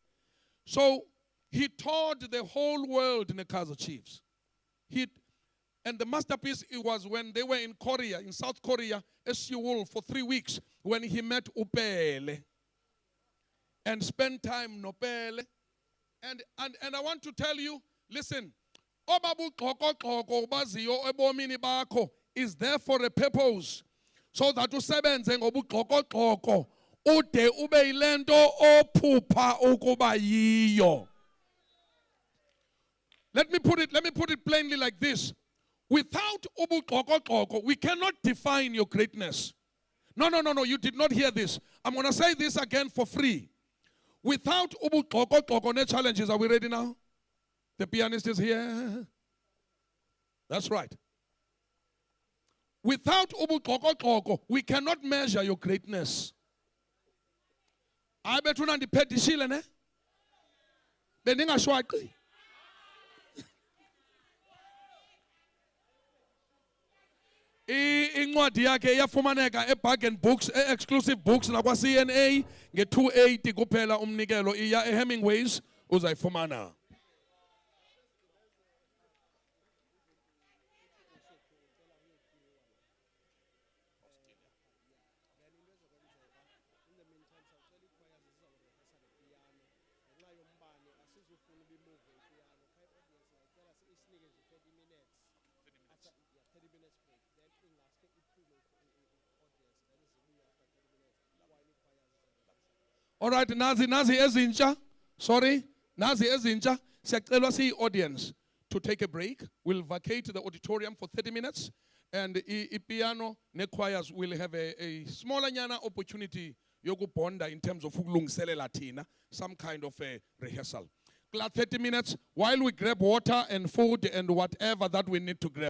So he toured the whole world in the Kaizer Chiefs. And the masterpiece it was when they were in Korea, in South Korea, Seoul for 3 weeks, when he met Upele and spent time Nopele. And I want to tell you, listen, is there for a purpose. So that usebenze ngobuxokoxoko ude ube yilento ophupha ukuba yiyo. Let me put it plainly like this. Without ubuxokoxoko, we cannot define your greatness. No, you did not hear this. I'm going to say this again for free. Without ubuxokoxoko challenges, are we ready now? The pianist is here. That's right. Without ubuxokoxoko, we cannot measure your greatness. I bet you not depend the shilling, eh? Beningashwaki. Incwadi yakhe iyafumaneka eBargain Books, exclusive books nakwa CNA nge280 kuphela umnikelo iya eHemingways uzayifumana. All right, nazi ezintsha. Sorry, nazi ezintsha. Siyacela siyi-audience to take a break. We'll vacate the auditorium for 30 minutes. And piano ne-choirs will have a smaller nyana opportunity yokubonda in terms of ukulungiselela thina, some kind of a rehearsal. 30 minutes while we grab water and food and whatever that we need to grab.